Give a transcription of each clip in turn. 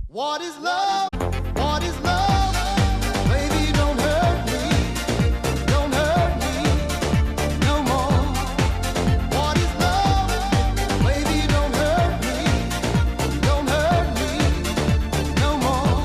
What is love? What is love? Baby, don't hurt me. Don't hurt me no more. What is love? Baby, don't hurt me. Don't hurt me no more.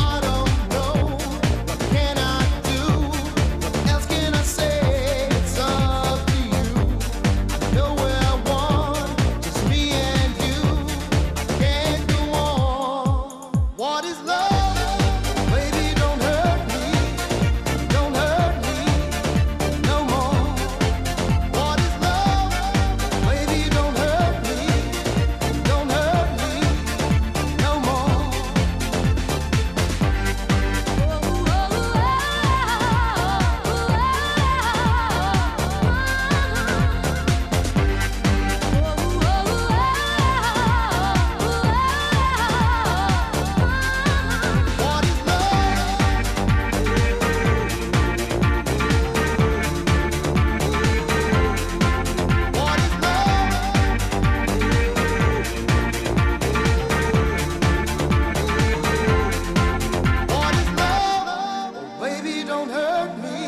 I don't know. What can I do? What else can I say? It's up to you. I know where I want. Just me and you. I can't go on. What is love? Baby, don't hurt me. Don't hurt me no more. What is love? Baby, don't hurt me. Don't hurt me no more. What is love? What is love? What is love? Oh, baby, don't hurt me.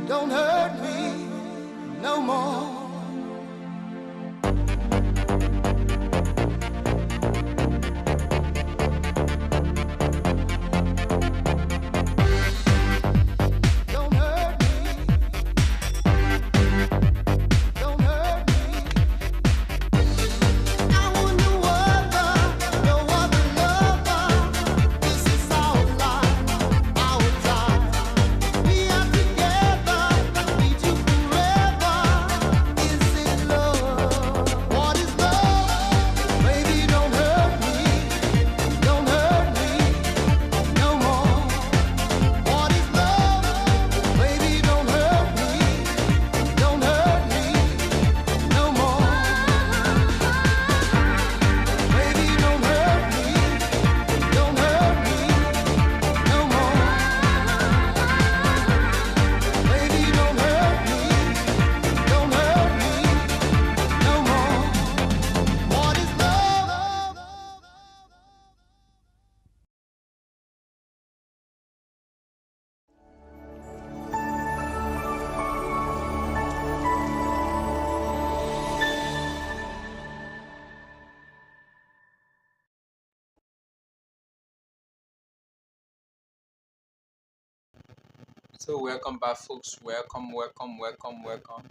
Don't hurt me no more. Don't hurt me. Don't hurt me. I want no other lover. This is our life, our time. We are together, need you forever. Is it love? What is love? Baby, don't hurt me. Don't hurt me no more. What is love? Baby, don't hurt me. Don't hurt me no more. Baby, don't hurt me. Don't hurt me no more. Baby, don't hurt me. Don't hurt me no more. What is love? So welcome back, folks. Welcome, welcome, welcome, welcome.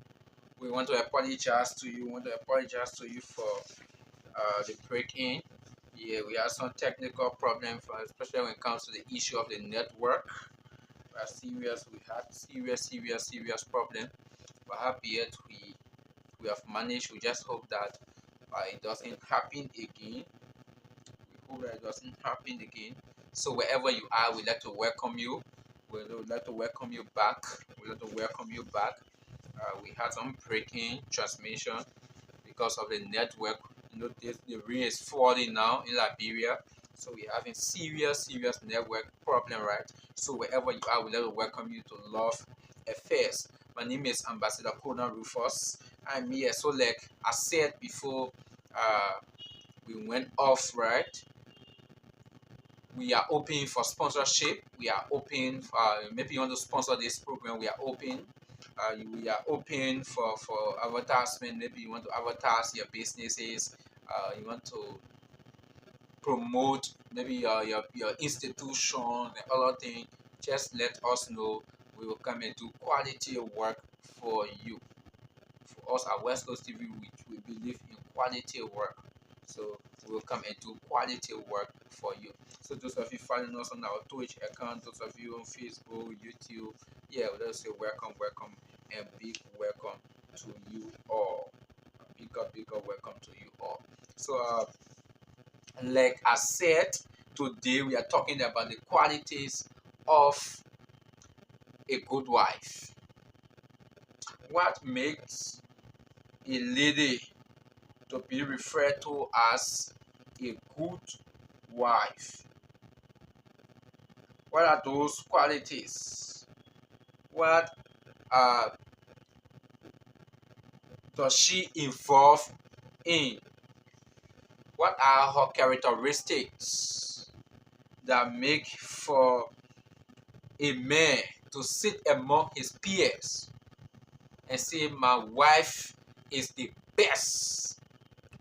We want to apologize to you. We want to apologize to you for the break-in. Yeah, we had some technical problems, especially when it comes to the issue of the network. We are serious. We had serious problem. But happy yet we have managed. We just hope that it doesn't happen again. We hope that it doesn't happen again. So wherever you are, we'd like to welcome you. We'd like to welcome you back. We'd like to welcome you back. We had some breaking transmission because of the network. You know, the rain is falling now in Liberia, so we're having serious network problem, right? So wherever you are, we'd like to welcome you to Love Affairs. My name is Ambassador Conan Rufus. I'm here. So like I said before, we went off, right? We are open for sponsorship. We are open for maybe you want to sponsor this program. We are open. We are open for advertisement. Maybe you want to advertise your businesses. You want to promote maybe your institution and other thing. Just let us know. We will come and do quality work for you. For us at West Coast TV, we believe in quality work. So we will come and do quality work for you. So those of you following us on our Twitch account, those of you on Facebook, YouTube, yeah, let's say welcome, and big welcome to you all. A big big up welcome to you all. So, like I said, today we are talking about the qualities of a good wife. What makes a lady to be referred to as a good wife? What are those qualities? What uh, does she involve in? What are her characteristics that make for a man to sit among his peers and say, my wife is the best,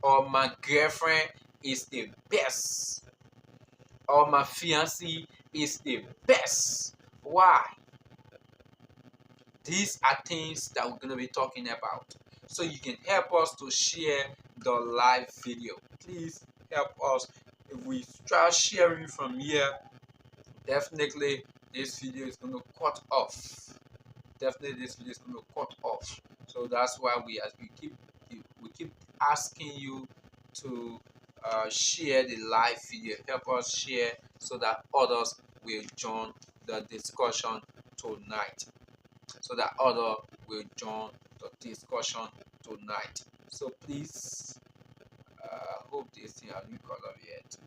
or my girlfriend is the best, or my fiancé is the best? Why? These are things that we're going to be talking about. So you can help us to share the live video. Please help us. If we start sharing from here, definitely this video is going to cut off. Definitely this video is going to cut off. So that's why we keep asking you to share the live video. Help us share so that others will join the discussion tonight. So that others will join the discussion tonight. So please, hope this thing has new color yet.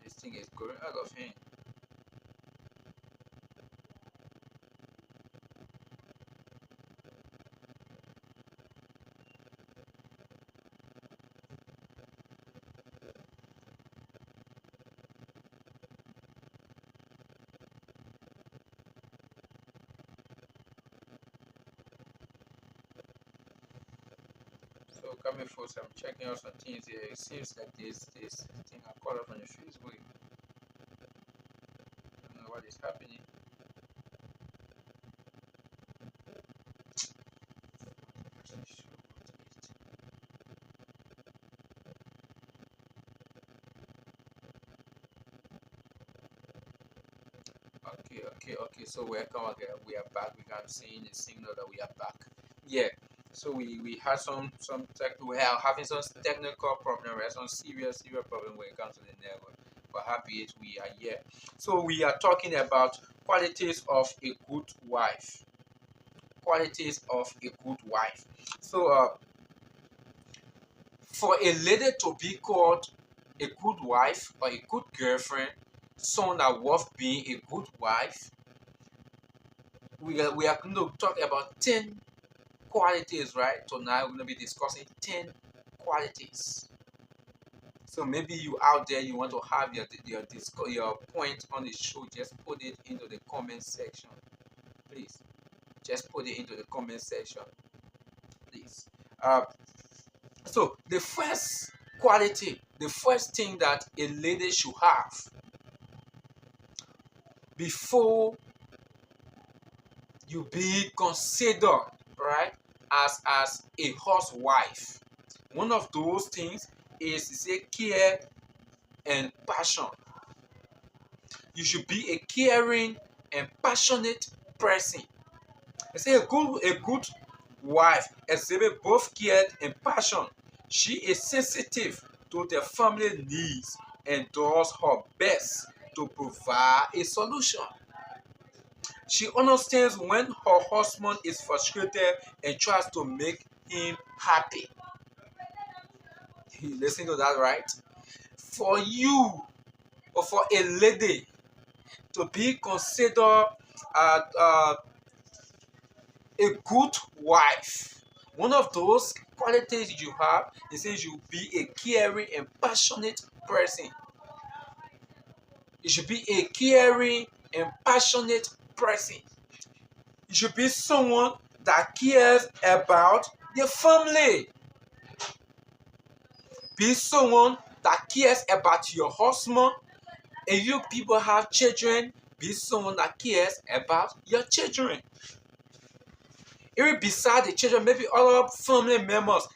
This thing is going out of hand. So coming for some checking out some things here. It seems like this thing I caught up on the Facebook. I don't know what is happening. Okay. So welcome again. We are back. We can see the signal that we are back. Yeah. So we had we are having some technical problem. We have some serious problem when it comes to the network. But happy it we are here. So we are talking about qualities of a good wife. Qualities of a good wife. So for a lady to be called a good wife or a good girlfriend, someone that worth being a good wife, we are going to talk about 10 qualities, right? Tonight we're going to be discussing 10 qualities. So maybe you out there, you want to have your point on the show, just put it into the comment section. Please, just put it into the comment section. Please. So the first quality, the first thing that a lady should have before you be considered, right, as a housewife, one of those things is to say care and passion. You should be a caring and passionate person. I say a good wife exhibit both care and passion. She is sensitive to the family needs and does her best to provide a solution. She understands when her husband is frustrated and tries to make him happy. You listen to that, right? For you or for a lady to be considered a good wife, one of those qualities you have is that you be a caring and passionate person. You should be a caring and passionate person. You should be someone that cares about the family. Be someone that cares about your husband, and you people have children. Be someone that cares about your children. Even beside the children, maybe other family members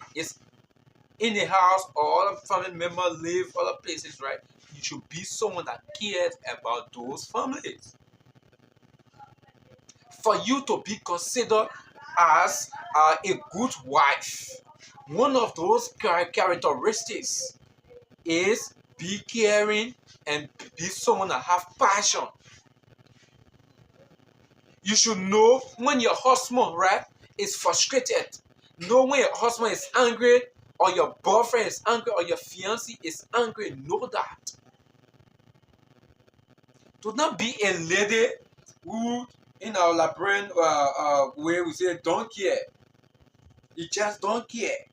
in the house or other family member live other places, right? You should be someone that cares about those families. For you to be considered as a good wife, one of those characteristics is be caring and be someone that have passion. You should know when your husband, right, is frustrated. Know when your husband is angry, or your boyfriend is angry, or your fiancé is angry. Know that. Do not be a lady who, in our Liberian way, we say don't care. You just don't care.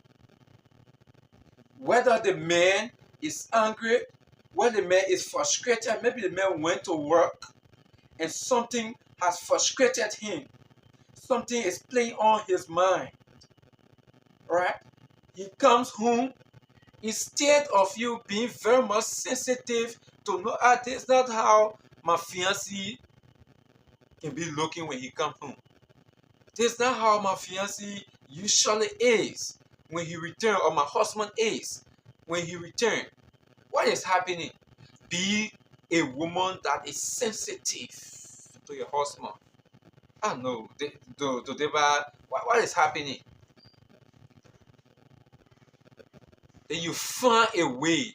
Whether the man is angry, whether the man is frustrated, maybe the man went to work and something has frustrated him. Something is playing on his mind. Right? He comes home, instead of you being very much sensitive to know this is not how my fiancé can be looking when he comes home. This is not how my fiancé usually is when he returns, or my husband is when he returns. What is happening? Be a woman that is sensitive to your husband. I don't know. What is happening? Then you find a way,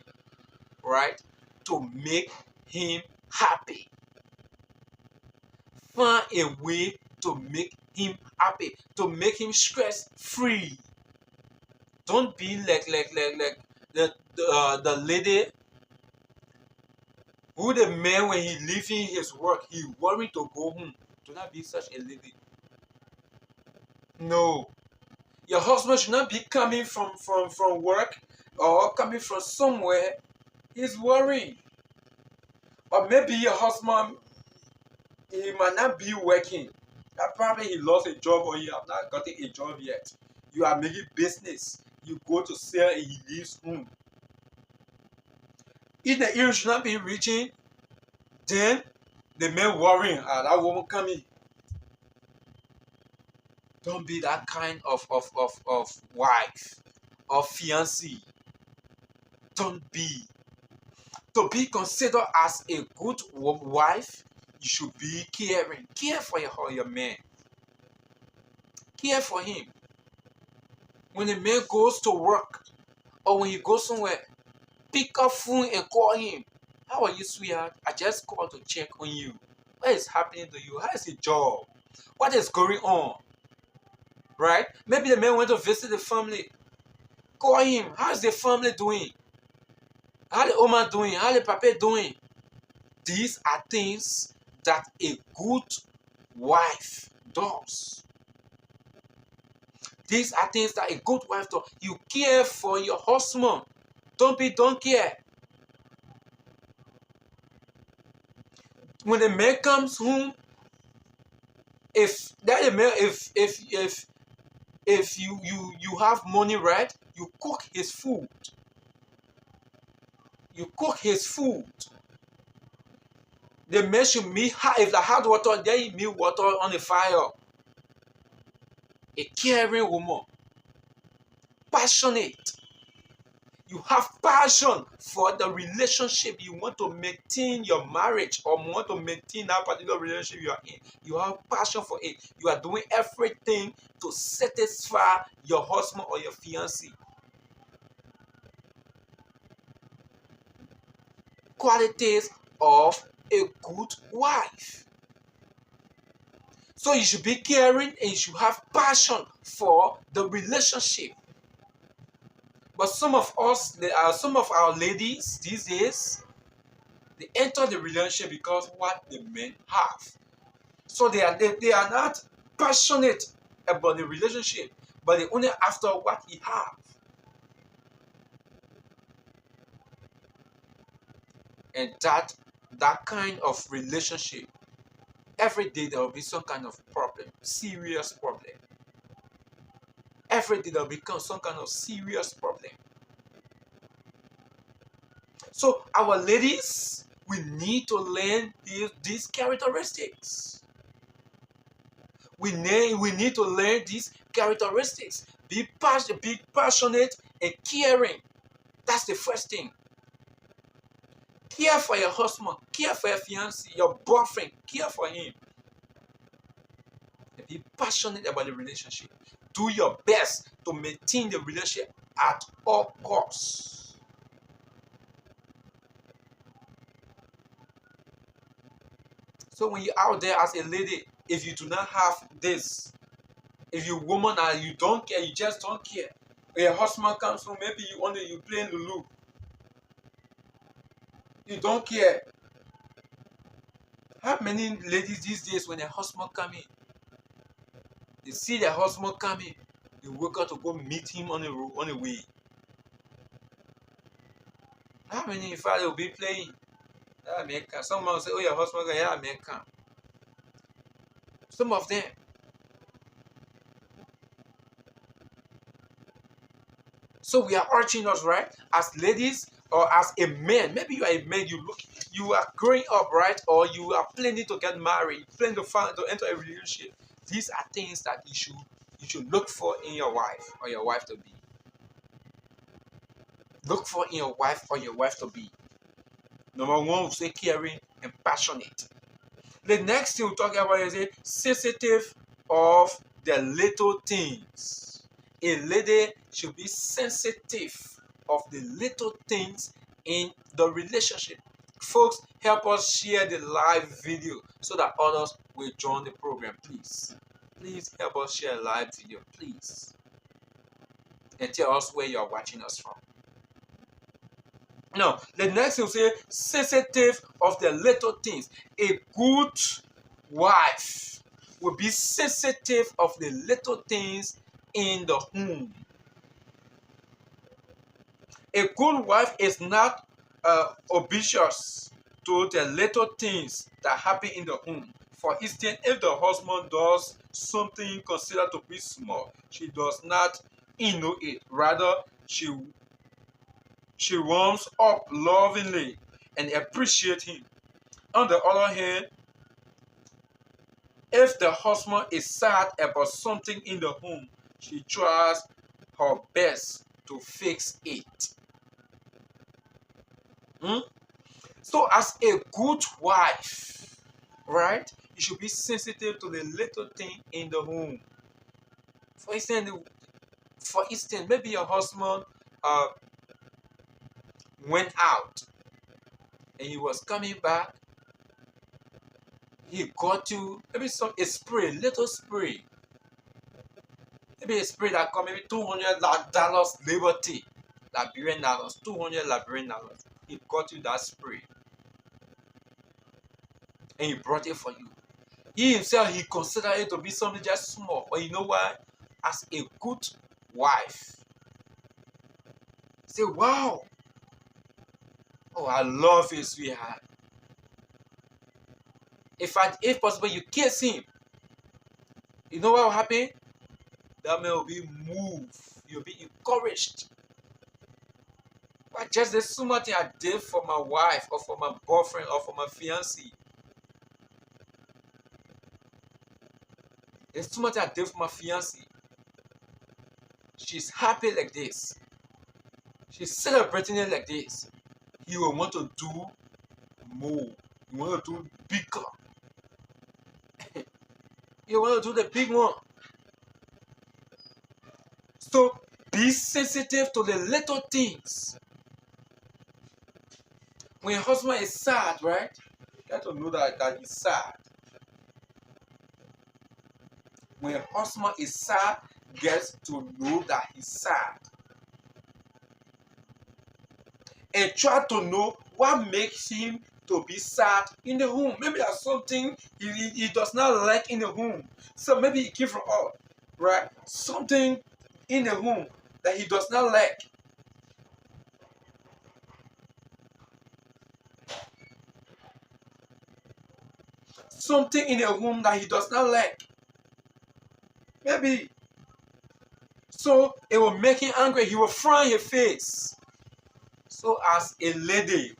right, to make him happy. Find a way to make him happy, to make him stress free. Don't be like the lady who the man, when he leaving his work, he worried to go home. Do not be such a lady. No. Your husband should not be coming from work or coming from somewhere. He's worrying. Or maybe your husband, he might not be working. Probably he lost a job, or he have not gotten a job yet. You are making business. You go to sell and he leaves home. If the ear should not be reaching, then the man worrying, that woman coming. Don't be that kind of wife or fiancé. Don't be. To be considered as a good wife, you should be caring. Care for your man. Care for him. When the man goes to work, or when he goes somewhere, pick up phone and call him. How are you, sweetheart? I just called to check on you. What is happening to you? How is the job? What is going on? Right? Maybe the man went to visit the family. Call him. How is the family doing? How the Oma doing? How the Papa doing? These are things that a good wife does. These are things that a good wife does. You care for your husband. Don't care. When the man comes home, if you have money, right? You cook his food. You cook his food. The man should meet, if the hot water, then you meet water on the fire. A caring woman. Passionate. You have passion for the relationship. You want to maintain your marriage, or want to maintain that particular relationship you are in. You have passion for it. You are doing everything to satisfy your husband or your fiancé. Qualities of a good wife. So you should be caring and you should have passion for the relationship. But some of our ladies these days, they enter the relationship because what the men have. So they are not passionate about the relationship, but they only after what he have. And that kind of relationship, every day there will be some kind of problem, serious problem. Every day there will become some kind of serious problem. So our ladies, we need to learn these characteristics. We need to learn these characteristics Be passionate and caring. That's the first thing. Care for your husband, care for your fiancé, your boyfriend, care for him. And be passionate about the relationship. Do your best to maintain the relationship at all costs. So when you're out there as a lady, if you do not have this, if you woman and you don't care, you just don't care. When your husband comes home, maybe you playing Lulu. You don't care. How many ladies these days when their husband come in, they see their husband coming, they wake up to go meet him on the way. How many in fact will be playing? Yeah, man, come. Someone will say, oh, your husband, yeah, man, come. Some of them. So we are urging us, right? As ladies or as a man, maybe you are a man, you are growing up, right? Or you are planning to get married, planning to enter a relationship. These are things that you should look for in your wife or your wife to be. Look for in your wife or your wife to be. Number one, we say caring and passionate. The next thing we'll talk about is sensitive of the little things. A lady should be sensitive of the little things in the relationship. Folks, help us share the live video so that others will join the program, please. Please help us share a live video, please. And tell us where you are watching us from. Now, the next thing will say sensitive of the little things. A good wife will be sensitive of the little things in the home. A good wife is not oblivious to the little things that happen in the home. For instance, if the husband does something considered to be small, she does not ignore it. Rather, she warms up lovingly and appreciates him. On the other hand, if the husband is sad about something in the home, she tries her best to fix it. So as a good wife, right, you should be sensitive to the little thing in the home. For instance, maybe your husband went out and he was coming back. He got you maybe a spray, little spray. Maybe a spray that cost maybe $200 Liberty, Liberian dollars, $200 Liberian dollars. He got you that spray. And he brought it for you. He himself, he considered it to be something just small. But you know what? As a good wife, say, wow. Oh, I love you, sweetheart. If possible, you kiss him. You know what will happen? That man will be moved. You'll be encouraged. But just the small thing I did for my wife or for my boyfriend or for my fiancé. The small thing I did for my fiancé. She's happy like this. She's celebrating it like this. He will want to do more. He want to do bigger. You want to do the big one. So be sensitive to the little things. When your husband is sad, right? You got to know that he's sad. When your husband is sad, get to know that he's sad. And try to know what makes him to be sad in the home. Maybe there's something he does not like in the home. So maybe he came from out, right? Something in the home that he does not like. Something in the home that he does not like. Maybe. So it will make him angry. He will frown his face. So as a lady,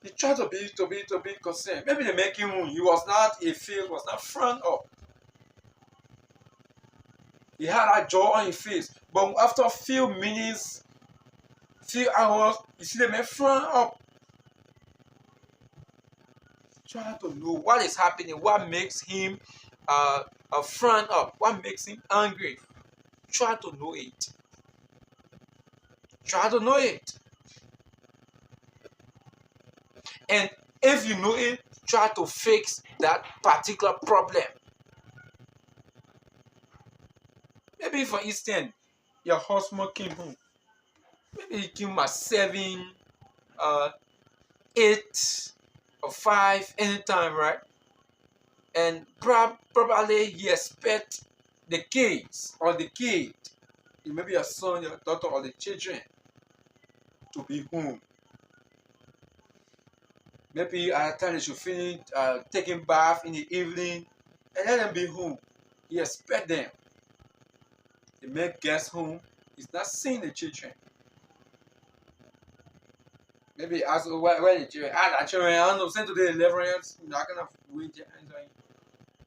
he tried to be concerned. Maybe they make him he was not a face, was not frowned up. He had that joy on his face. But after a few minutes, few hours, you see the man frown up. Try to know what is happening, what makes him frown up, what makes him angry. Try to know it. Try to know it. And if you know it, try to fix that particular problem. Maybe for instance, your husband came home. Maybe he came at 7, 8, or 5, anytime, right? And probably he expect the kids or the kid, maybe your son, your daughter, or the children to be home. Maybe at the time they should finish taking bath in the evening and let them be home. He expect them. The man gets home, he's not seeing the children. Maybe ask where the children are. The children, I don't know, send to the 11 years, you're not gonna wait their hands on him.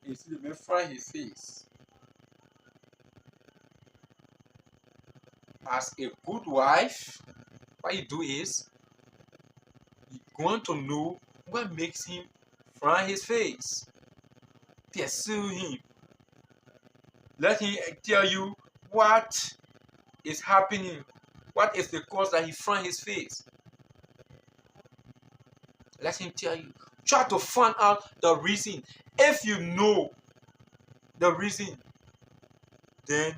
You see the man fry his face. As a good wife, what you do is you want to know what makes him frown his face. Pursue him. Let him tell you what is happening. What is the cause that he frown his face? Let him tell you. Try to find out the reason. If you know the reason, then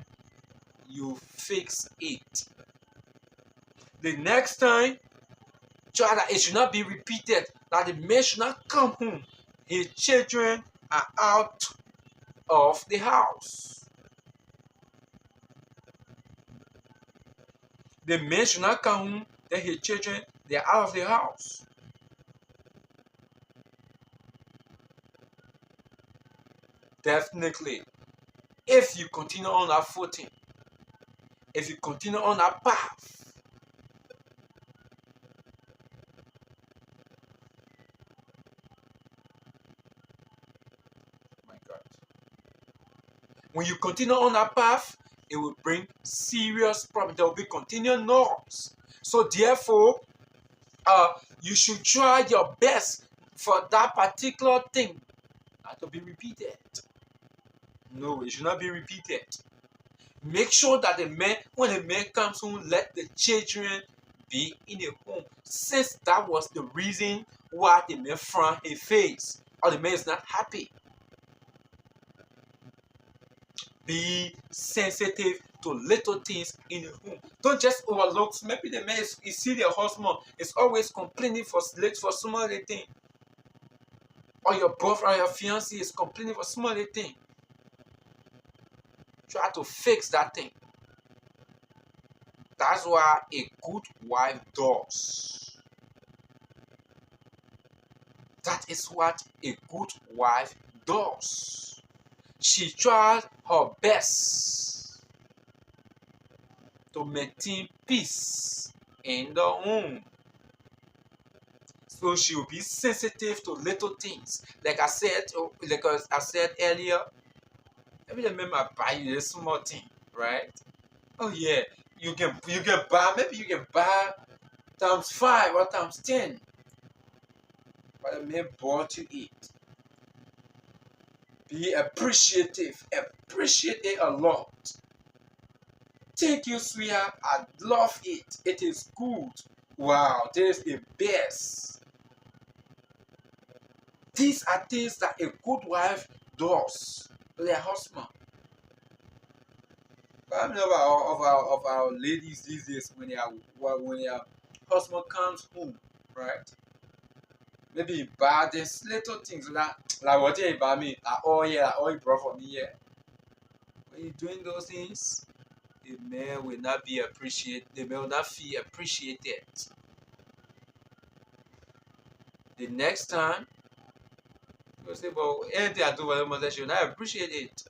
you fix it. The next time, try that it should not be repeated. That the man should not come home. His children are out of the house. The man should not come home. Then his children, they are out of the house. Definitely, if you continue on that footing, if you continue on that path, my God, when you continue on that path, it will bring serious problems. There will be continual noise. So therefore, you should try your best for that particular thing not to be repeated. No, it should not be repeated. Make sure that when the man comes home, let the children be in the home. Since that was the reason why the man frowned his face, or the man is not happy. Be sensitive to little things in the home. Don't just overlook. Maybe the man is see their husband is always complaining for small thing, or your boyfriend or your fiancé is complaining for small thing. Try to fix that thing. That's what a good wife does. That is what a good wife does. She tries her best to maintain peace in the home. So she will be sensitive to little things. Like I said earlier, maybe the man might buy you a small thing, right? Oh yeah, you can buy, maybe you can buy times 5 or times 10. But the man bought you it. Be appreciative. Appreciate it a lot. Thank you, sweetheart. I love it. It is good. Wow, this is the best. These are things that a good wife does to their husband. But I mean of our ladies these days when their husband comes home, right? Maybe he buy these little things like what he buy me, all he brought for me here. When you're doing those things, the man will not be appreciated. The man will not feel appreciated. The next time, you say, "Well, anything I do for her, she will not appreciate it."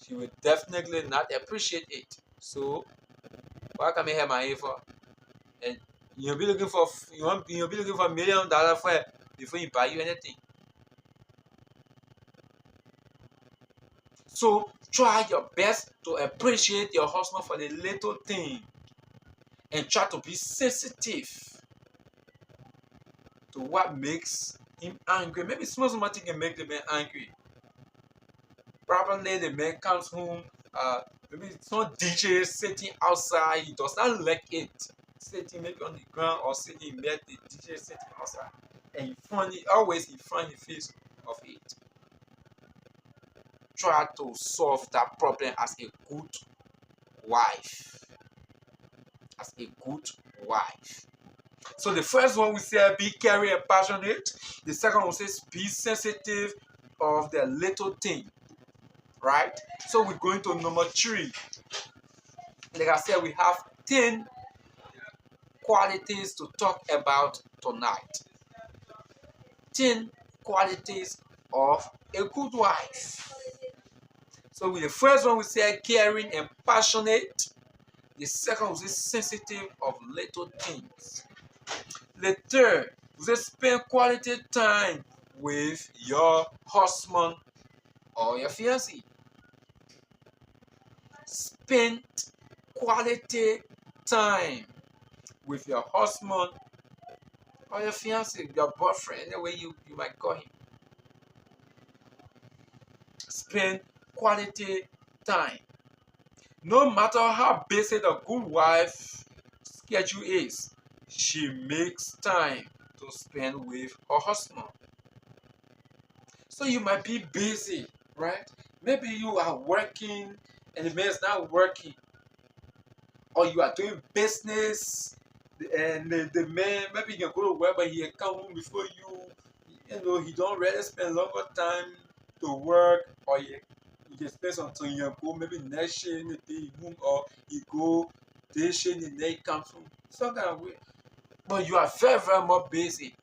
She will definitely not appreciate it. So, what can I have my ear for? And you'll be looking for $1 million for it before you buy you anything. So Try your best to appreciate your husband for the little thing and try to be sensitive to what makes him angry. Maybe small thing can make the man angry. Probably the man comes home, maybe some DJ sitting outside, he does not like it. Sitting maybe on the ground or sitting met the DJ sitting outside. And he find the face of it. Try to solve that problem as a good wife. As a good wife. So the first one we say be caring and passionate. The second one says be sensitive of the little thing. Right? So we're going to number 3. Like I said, we have 10 qualities to talk about tonight. 10 qualities of a good wife. So with the first one we say caring and passionate. The second we say sensitive of little things. The third we say spend quality time with your husband or your fiancé. Spend quality time with your husband or your fiancé, your boyfriend, any way you might call him. Spend quality time. No matter how busy the good wife schedule is, she makes time to spend with her husband. So you might be busy, right? Maybe you are working and the man is not working. Or you are doing business and the man, maybe you can go to work but he come home before you. You know, he don't really spend longer time to work, or he can spend some time, you go maybe next year in the day home, or he go this year in the day comes home. Some kind of way. But you are very, very much busy.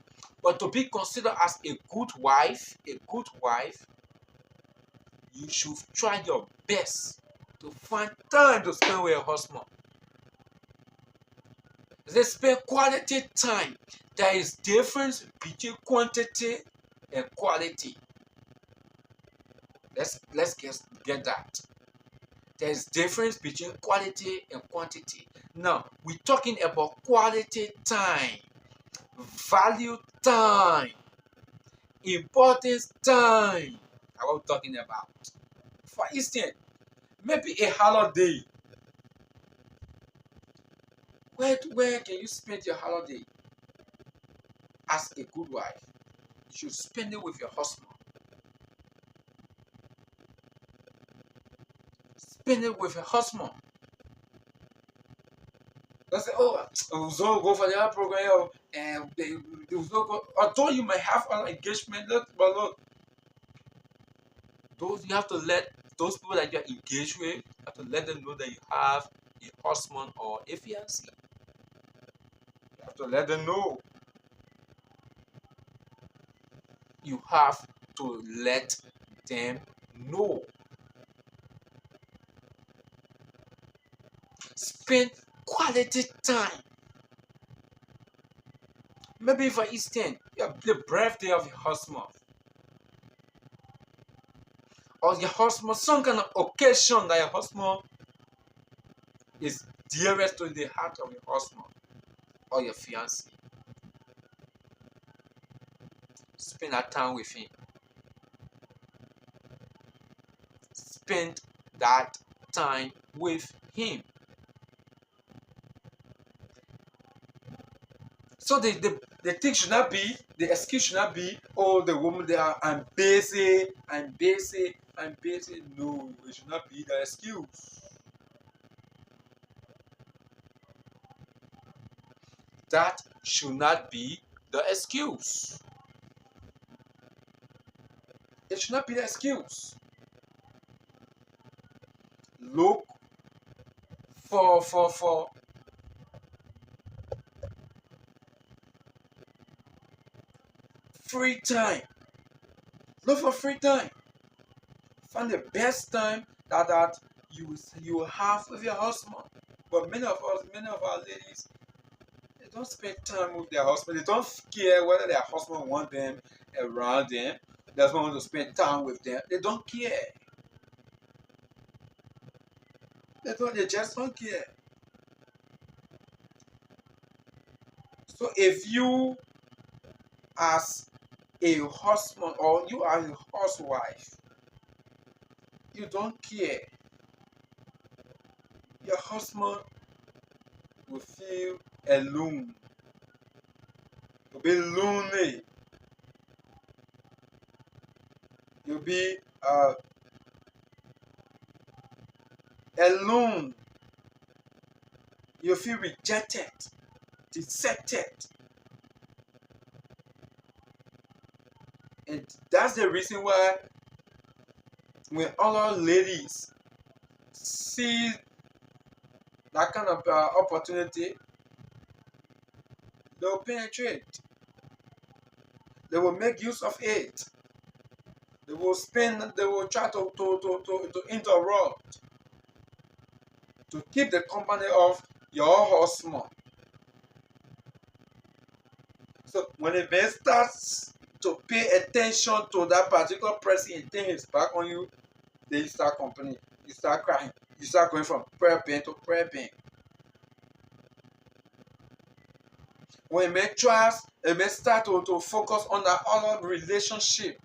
But to be considered as a good wife, you should try your best to find time to spend with your husband. They spend quality time. There is difference between quantity and quality. Let's get that. There is difference between quality and quantity. Now we're talking about quality time, value time, importance time. What we're talking about. For instance, maybe a holiday. Where can you spend your holiday? As a good wife, you should spend it with your husband. Spend it with your husband. Don't say, oh, we'll go for the other program, and they will go. Although you may have an engagement, but look, those you have to let those people that you are engaged with, you have to let them know that you have a husband or a fiancé. You have to let them know. You have to let them know. Spend quality time. Maybe for instance, the birthday of your husband, or your husband, some kind of occasion that your husband is dearest to the heart of your husband or your fiancé. Spend that time with him. Spend that time with him. So the thing should not be, the excuse should not be, oh, the woman there, I'm busy. No, it should not be the excuse. That should not be the excuse. It should not be the excuse. Look for free time. Look for free time. Find the best time that you have with your husband. But many of our ladies, they don't spend time with their husband. They don't care whether their husband want them around them. They just want to spend time with them. They don't care. They just don't care. So if you as a husband or you are a housewife, you don't care, your husband will feel alone. You'll be lonely. You'll be alone. You feel rejected, deserted. And that's the reason why when other ladies see that kind of opportunity, they will penetrate. They will make use of it. They will spend, they will try to interrupt, to keep the company of your husband. So when a man starts to pay attention to that particular person and turn his back on you, then you start complaining, you start crying, you start going from prayer pain to prayer pain. When a man tries, a man start to focus on that other relationship,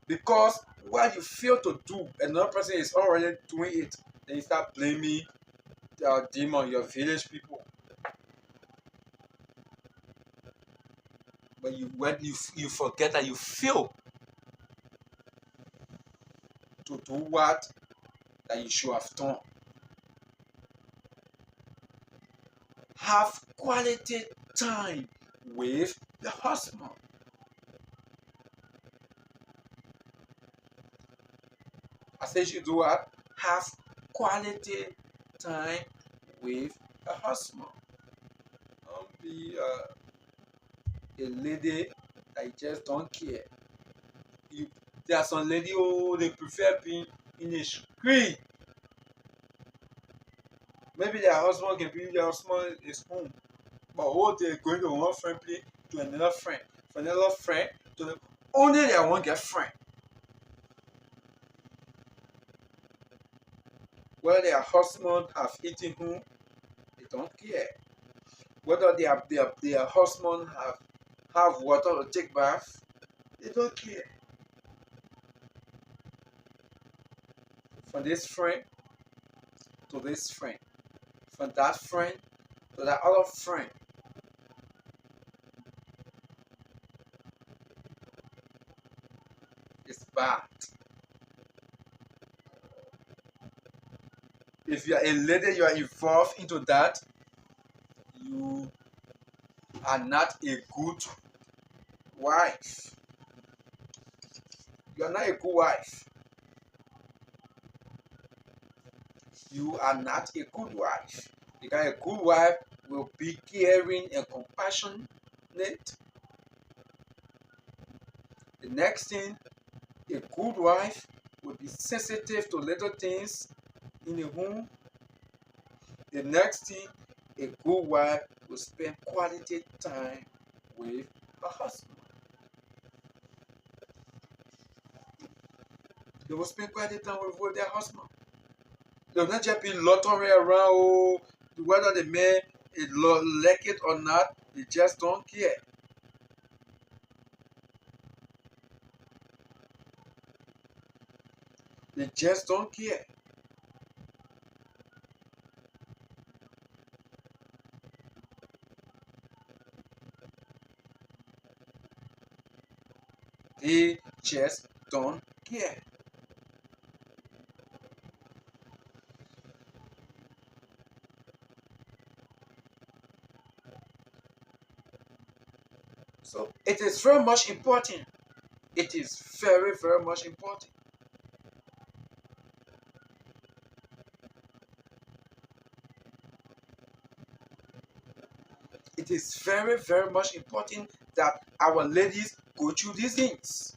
because what you fail to do, another person is already doing it, then you start blaming the demon, your village people. But when you forget that you fail to do what that you should have done. Have quality time with the husband. I said you do what? Have quality time with a husband. Don't be a lady that you just don't care. There are some lady who they prefer being in a screen. Maybe their husband can be their husband is home, but oh, they're going to one friend play to another friend, from another friend to only their one girlfriend. Whether their husband have eaten whom, they don't care. Whether their husband have water to take bath, they don't care. From this friend to this friend, from that friend to that other friend. It's bad. If you are a lady, you are involved into that, you are not a good wife. You are not a good wife. You are not a good wife. Because a good wife will be caring and compassionate. The next thing, a good wife will be sensitive to little things in the home. The next thing, a good wife will spend quality time with her husband. They will spend quality time with their husband. They will not just be loitering around, whether the man like it or not, they just don't care. They just don't care. They just don't care. So it is very much important. It is very, very much important. It is very, very much important that our ladies go through these things.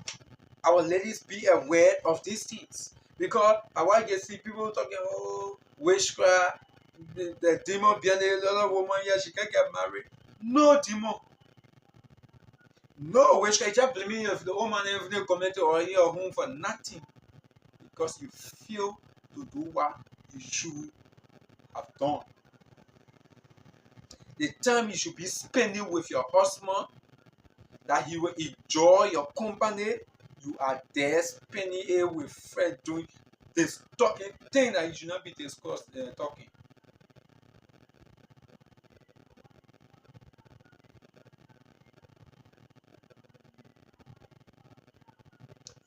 Our ladies be aware of these things. Because I want to see people talking, oh, witchcraft, the demon behind the other woman here, she can't get married. No demon. No witchcraft. Just blaming if the woman if they committed or your home for nothing. Because you feel to do what you should done. The time you should be spending with your husband, that he will enjoy your company, you are there spending it with friends doing this talking thing that you should not be talking.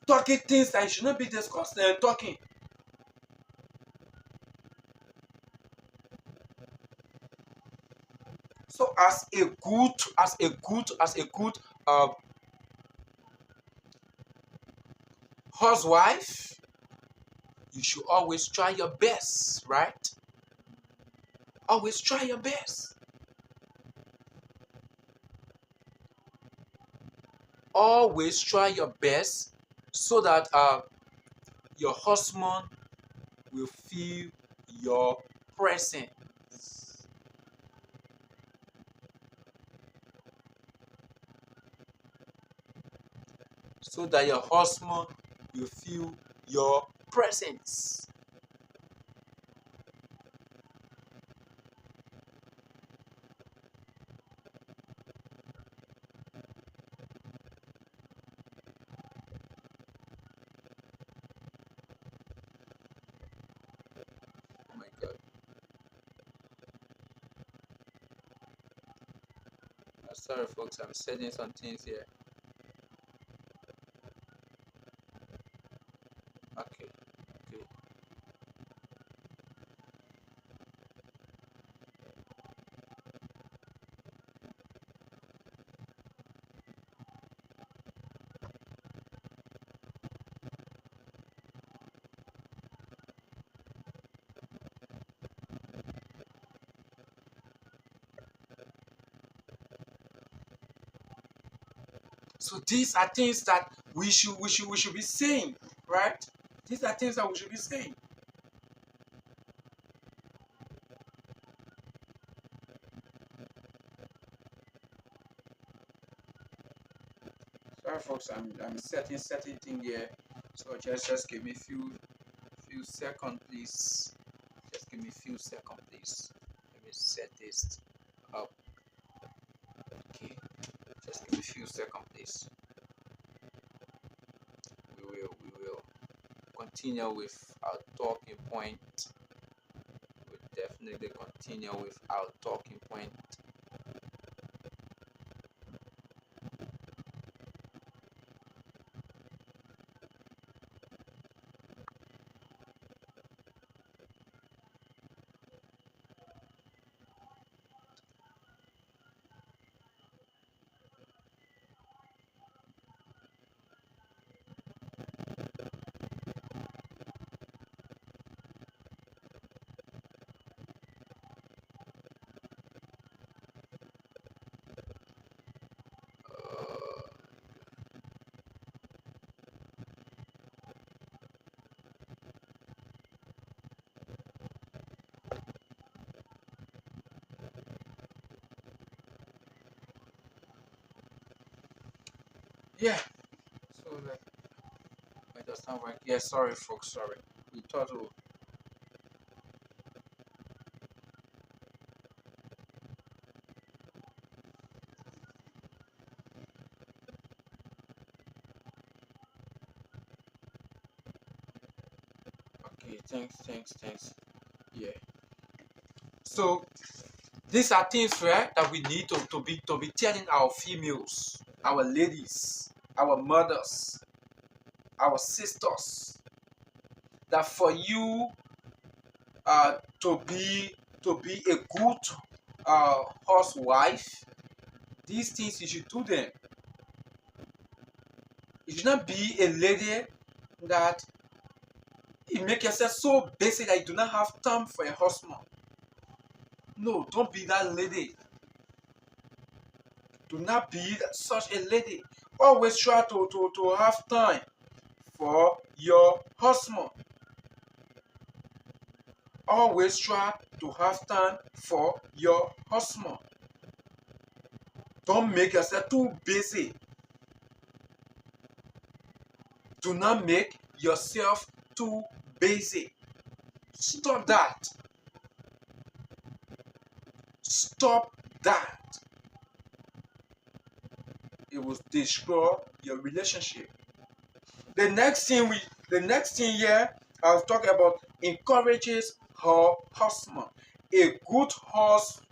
Talking things that you should not be discussing and talking. So as a good housewife, you should always try your best, right? Always try your best. Always try your best so that your husband will feel your presence. So that your husband will feel your presence. Oh my God. Sorry, folks, I'm setting some things here. Okay, okay. So these are things that we should be saying, right? These are things that we should be saying. Sorry, folks, I'm setting thing here. So just give me few seconds, please. Just give me few seconds, please. Let me set this up. Okay, just give me few seconds, please. We will continue with our talking point. We'll definitely continue with our talking point. Uh, yeah. So like, I just not work. Yeah, sorry, folks. Sorry. We thought. Okay. Thanks. Yeah. So these are things, right, that we need to be telling our females, our ladies, our mothers, our sisters, that for you to be a good housewife, these things you should do them. You should not be a lady that you make yourself so busy that you do not have time for your husband. No, don't be that lady. Do not be such a lady. Always try to have time for your husband. Always try to have time for your husband. Don't make yourself too busy. Do not make yourself too busy. Stop that. Stop that. It will destroy your relationship. The next thing here, I'll talk about encourages her husband. A good husband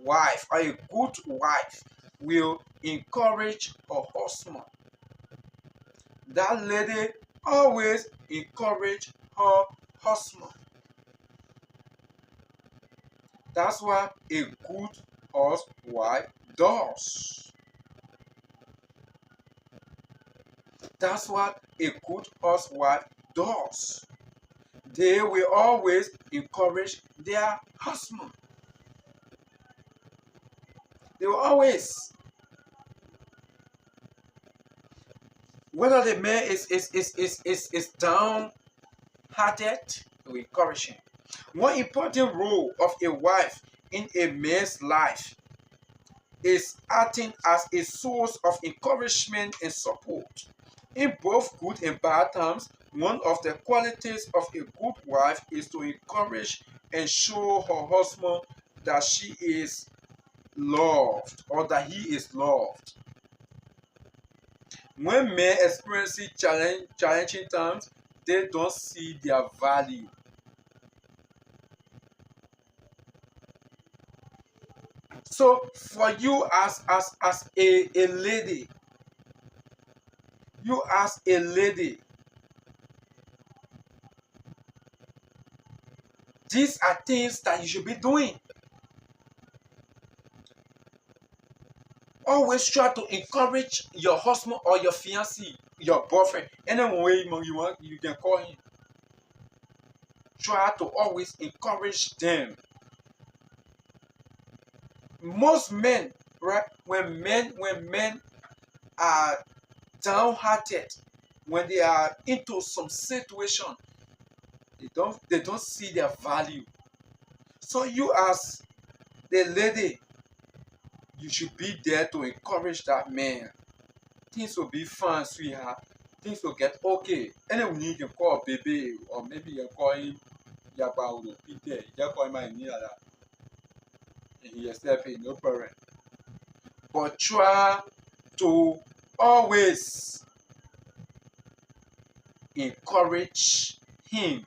wife or a good wife will encourage her husband. That lady always encourage her husband. That's what a good housewife does. That's what a good housewife does. They will always encourage their husband. They will always, whether the man is downhearted, they will encourage him. One important role of a wife in a man's life is acting as a source of encouragement and support. In both good and bad times, one of the qualities of a good wife is to encourage and show her husband that she is loved or that he is loved. When men experience challenging times, they don't see their value. So for you as a lady, you as a lady, these are things that you should be doing. Always try to encourage your husband or your fiancé, your boyfriend, any way you want, you can call him. Try to always encourage them. Most men, right? When men are downhearted, when they are into some situation, they don't see their value. So you as the lady, you should be there to encourage that man. Things will be fine, sweetheart. Things will get okay. Anyone you can call baby, or maybe you call him Yabaudo, Peter, you call him my name like that. And he accept it, no problem. But try to always encourage him.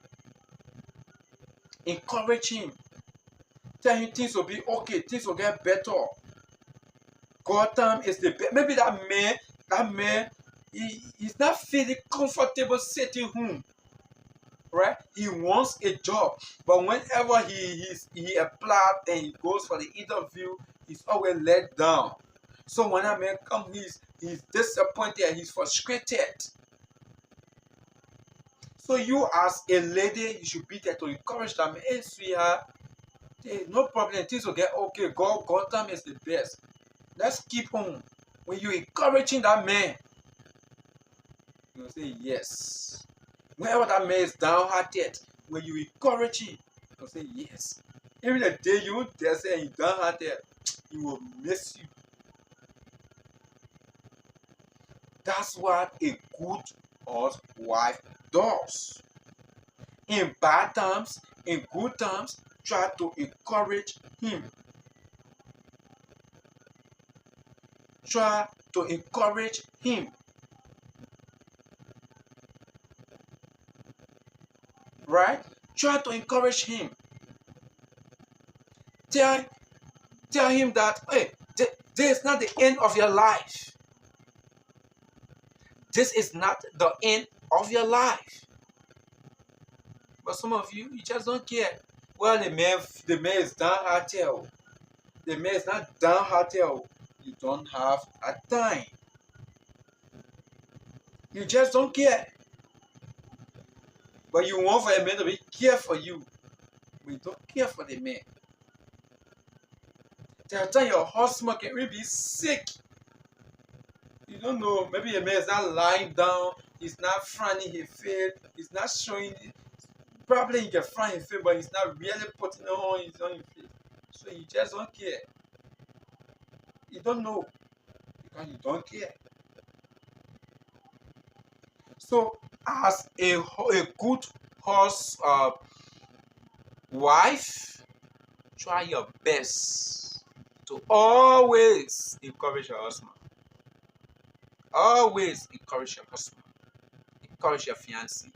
Encourage him. Tell him things will be okay, things will get better. God time is the best. Maybe that man, he's not feeling comfortable sitting home, right? He wants a job, but whenever he applies and he goes for the interview, he's always let down. So when that man comes, he's disappointed, he's frustrated. So you as a lady, you should be there to encourage them. Hey, sweetheart, hey, no problem, things will get okay. God time is the best. Let's keep on. When you're encouraging that man, you'll say yes. Whenever that man is downhearted, when you encourage him, you'll say yes. Even the day you dare say he's downhearted, he will miss you. That's what a good housewife does. In bad times, in good times, try to encourage him. Try to encourage him. Right? Try to encourage him. Tell him that, hey, this is not the end of your life. This is not the end of your life. But some of you just don't care. Well, the man is downhearted. The man is not downhearted. You don't have a time. You just don't care. But you want for a man to be care for you. But you don't care for the man. There are times your husband can really be sick. You don't know. Maybe a man is not lying down. He's not frowning his face. He's not showing it. Probably he can frown his face, but he's not really putting it on his own face. So you just don't care. You don't know. Because you don't care. So as a good wife, try your best to always encourage your husband. Always encourage your husband. Encourage your fiancé.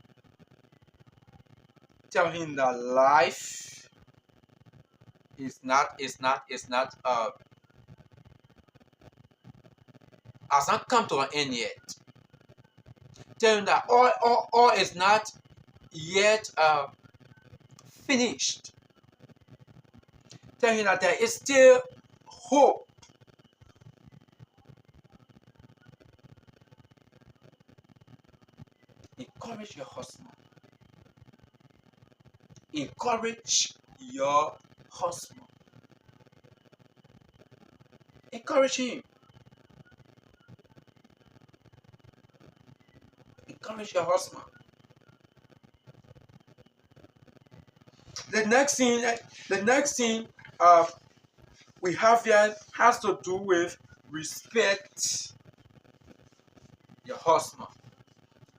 Tell him that life is not has not come to an end yet. Tell him that all is not yet finished. Tell him that there is still hope. Encourage your husband. Encourage your husband. Encourage him. Encourage your husband. The next thing we have here has to do with respect your husband.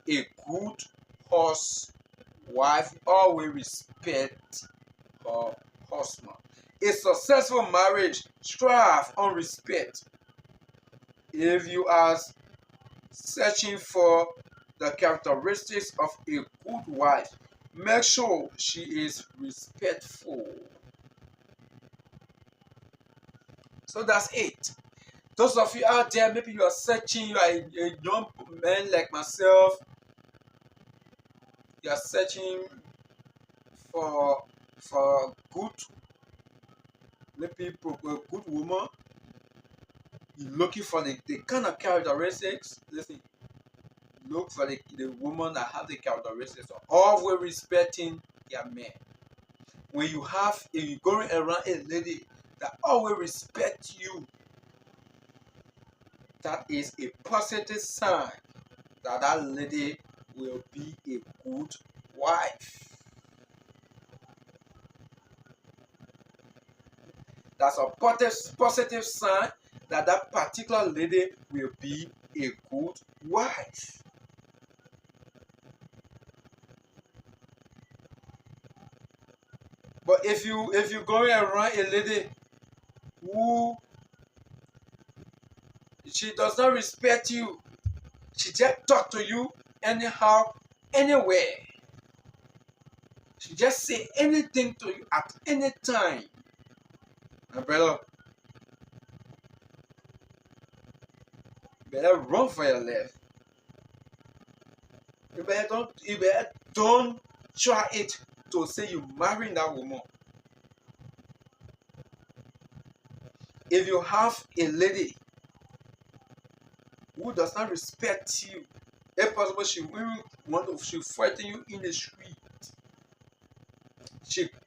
A good housewife always respect her husband. A successful marriage strives on respect. If you are searching for the characteristics of a good wife, make sure she is respectful. So that's it. Those of you out there, maybe you are searching, you are a young man like myself, you are searching for good, maybe a good woman. You're looking for the kind of characteristics. Listen, look for the woman that have the characteristics of always respecting their man. When you have, if you're going around a lady that always respects you, that is a positive sign that that lady will be a good wife. That's a positive sign that that particular lady will be a good wife. But if you're going around a lady who she does not respect you, she just talk to you anyhow, anywhere. She just say anything to you at any time. My brother, you better run for your life. You better don't try it to say you marrying that woman. If you have a lady who does not respect you, if possible, she frighten you in the street.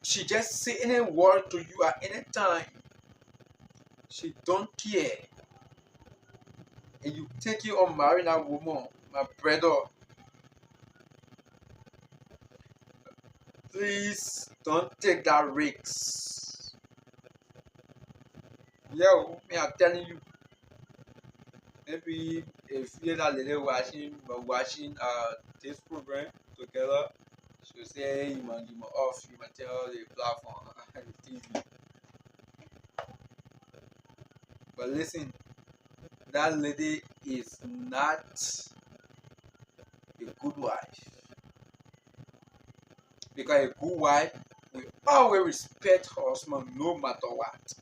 She just say any word to you at any time. She don't care. And you take you on marrying that woman, my brother. Please don't take that risk. Yo, me I'm telling you. Maybe if you're that lady watching this program together, she'll say you might off, you might tell the platform the TV. But listen, that lady is not a good wife. Because a good wife will always respect her husband no matter what.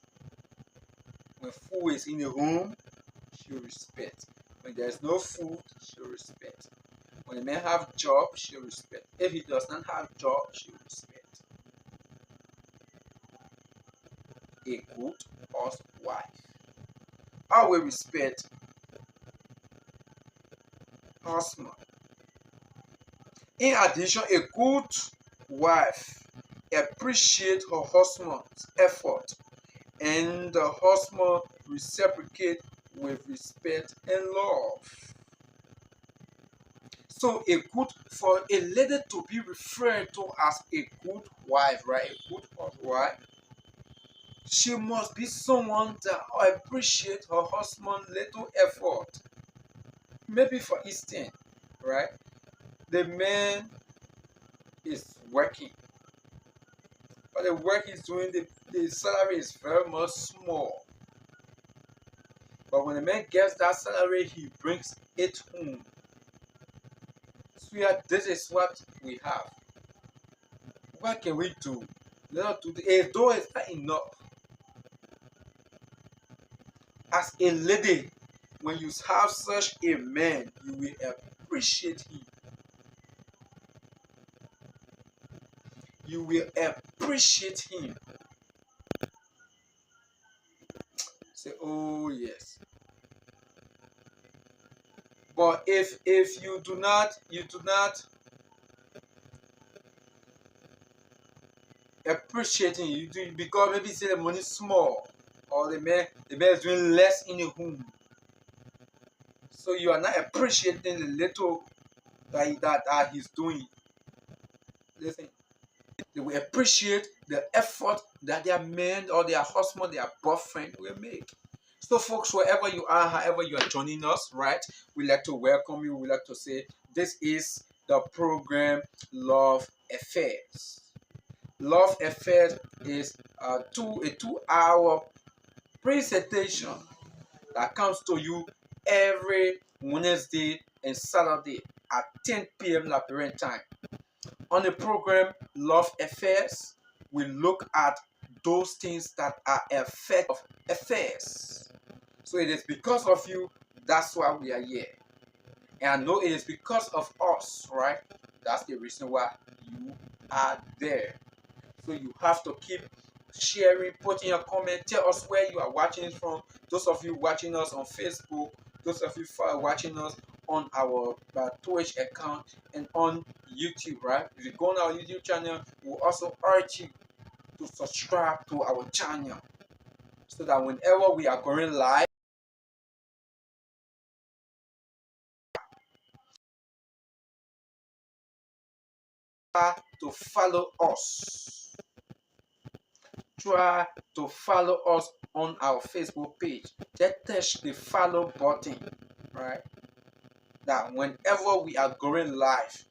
When food is in the home, she'll respect. When there's no food, she'll respect. When the man have job, she'll respect. If he does not have job, she'll respect. A good housewife always respect husband. In addition, a good wife appreciates her husband's effort, and the husband reciprocate with respect and love. So for a lady to be referred to as a good wife, right? A good housewife, she must be someone that appreciates her husband's little effort. Maybe for instance, right? The man is working. But the work he's doing, the salary is very much small. But when the man gets that salary, he brings it home. So yeah, this is what we have. What can we do? Let us do this. Though it's not enough. As a lady, when you have such a man, you will appreciate him. You will appreciate him. Say, oh yes. But if you do not appreciate him, you do because maybe say the money small, or the man is doing less in the home. So you are not appreciating the little that he's doing. Listen, they will appreciate the effort that their man or their husband, their boyfriend will make. So, folks, wherever you are, however you are joining us, right, we'd like to welcome you. We'd like to say this is the program Love Affairs. Love Affairs is a 2-hour presentation that comes to you every Wednesday and Saturday at 10 p.m. Liberian time. On the program Love Affairs, we look at those things that are effect of affairs. So it is because of you, that's why we are here. And I know it is because of us, right? That's the reason why you are there. So you have to keep sharing, putting your comment, tell us where you are watching it from. Those of you watching us on Facebook, those of you watching us on our Twitch account and on YouTube, right? If you go on our YouTube channel, we'll also urge you to subscribe to our channel so that whenever we are going live, to follow us. Try to follow us on our Facebook page. Just touch the follow button, right? That whenever we are going live,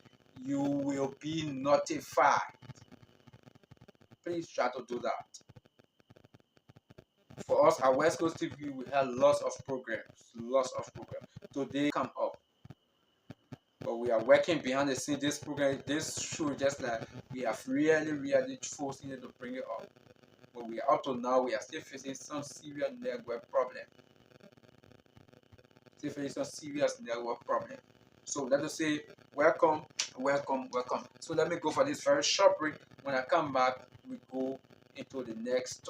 you will be notified. Please try to do that. For us at West Coast TV, we have lots of programs. Today come up. But we are working behind the scenes. This program, this show, just like we have really forcing it to bring it up. But we are up to now, we are still facing some serious network problem. So let us say welcome. So let me go for this very short break. When I come back, we go into the next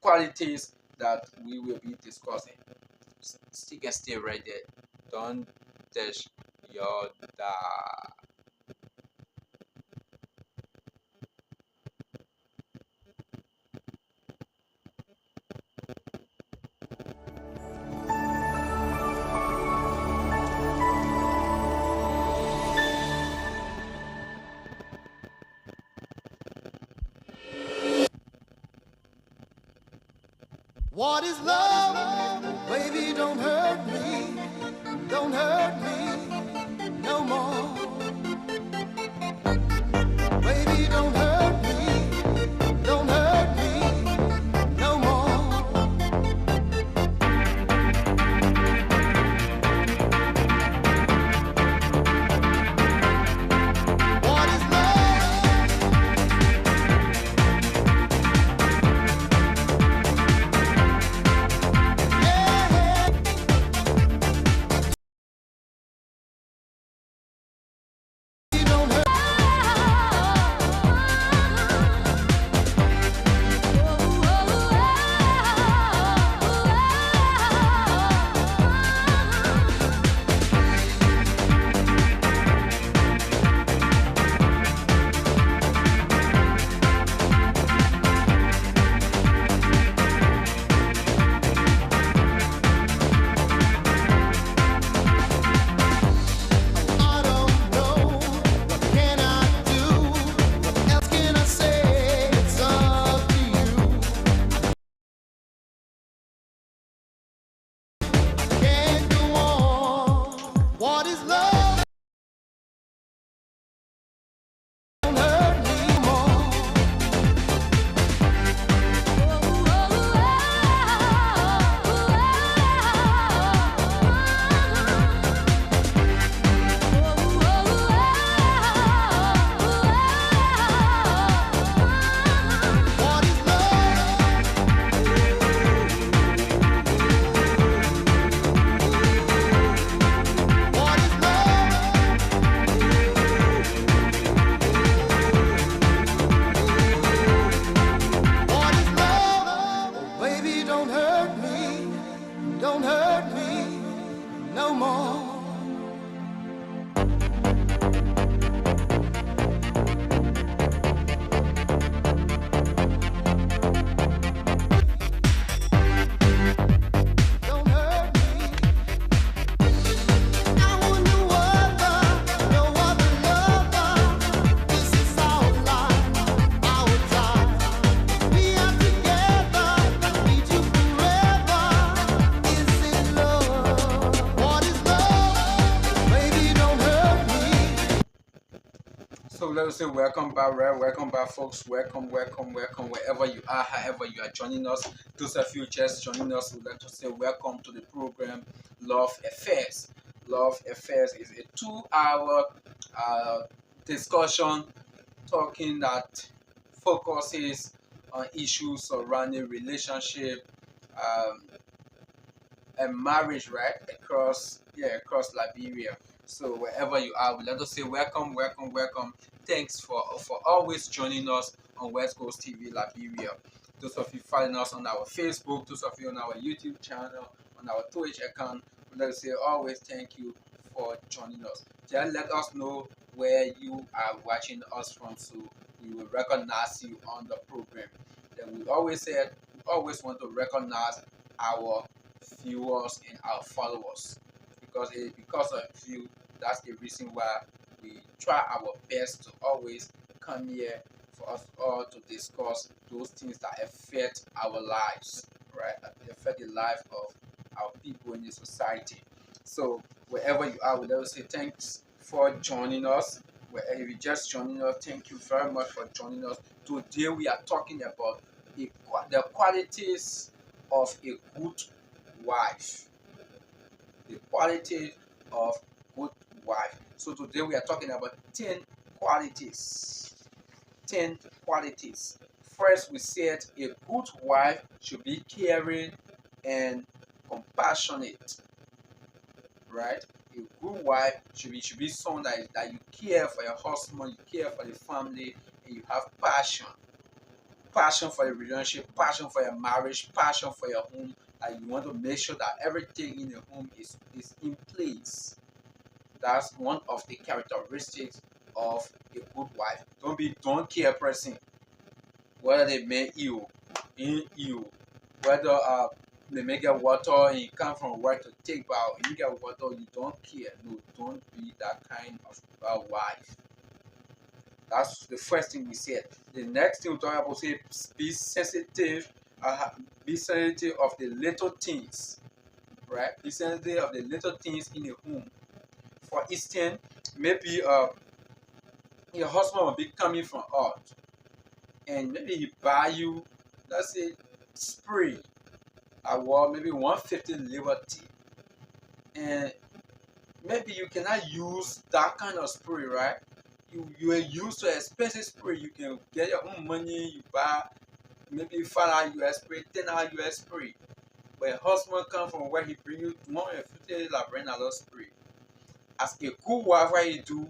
qualities that we will be discussing. Stay right there. Don't touch your dial. What is love? Baby, don't hurt me. Don't hurt me no more. Baby, don't hurt me. Don't hurt me no more. What is love? Yeah. So let us say welcome back, right? Welcome back, folks. Welcome, welcome, welcome, wherever you are, however you are joining us. Those of you just joining us, we'd like to say welcome to the program Love Affairs. Love Affairs is a 2 hour uh, discussion talking that focuses on issues surrounding relationship, um, and marriage, right, across Liberia. So wherever you are, we let us say welcome, welcome, welcome. Thanks for always joining us on West Coast TV Liberia. Those of you following us on our Facebook, those of you on our YouTube channel, on our Twitch account, we let us say always thank you for joining us. Just let us know where you are watching us from, so we will recognize you on the program. Then we always said we always want to recognize our viewers and our followers, because of you, that's the reason why we try our best to always come here for us all to discuss those things that affect our lives, right, that affect the life of our people in the society. So wherever you are, we let us say thanks for joining us. Wherever you just joining us, thank you very much for joining us. Today we are talking about the qualities of a good wife. The quality of good wife. So today we are talking about 10 qualities. 10 qualities. First, we said a good wife should be caring and compassionate, right? A good wife should be someone that you care for your husband, you care for the family, and you have passion. Passion for the relationship, passion for your marriage, passion for your home, and you want to make sure that everything in the home is in place. That's one of the characteristics of a good wife. Don't care person, whether they make you, in you, whether they make get water and you come from work to take bath, and you get water, you don't care. No, don't be that kind of wife. That's the first thing we said. The next thing we talk about say be sensitive, be sensitive of the little things, right? Be sensitive of the little things in the home. For instance, maybe your husband will be coming from out, and maybe he buy you, let's say, spray, maybe 150 Liberty, and maybe you cannot use that kind of spray, right? You are used to expensive spray. You can get your own money. You buy maybe $5 US spray, $10 US spray. But your husband come from where he bring you $150 spray. As a good wife, what you do,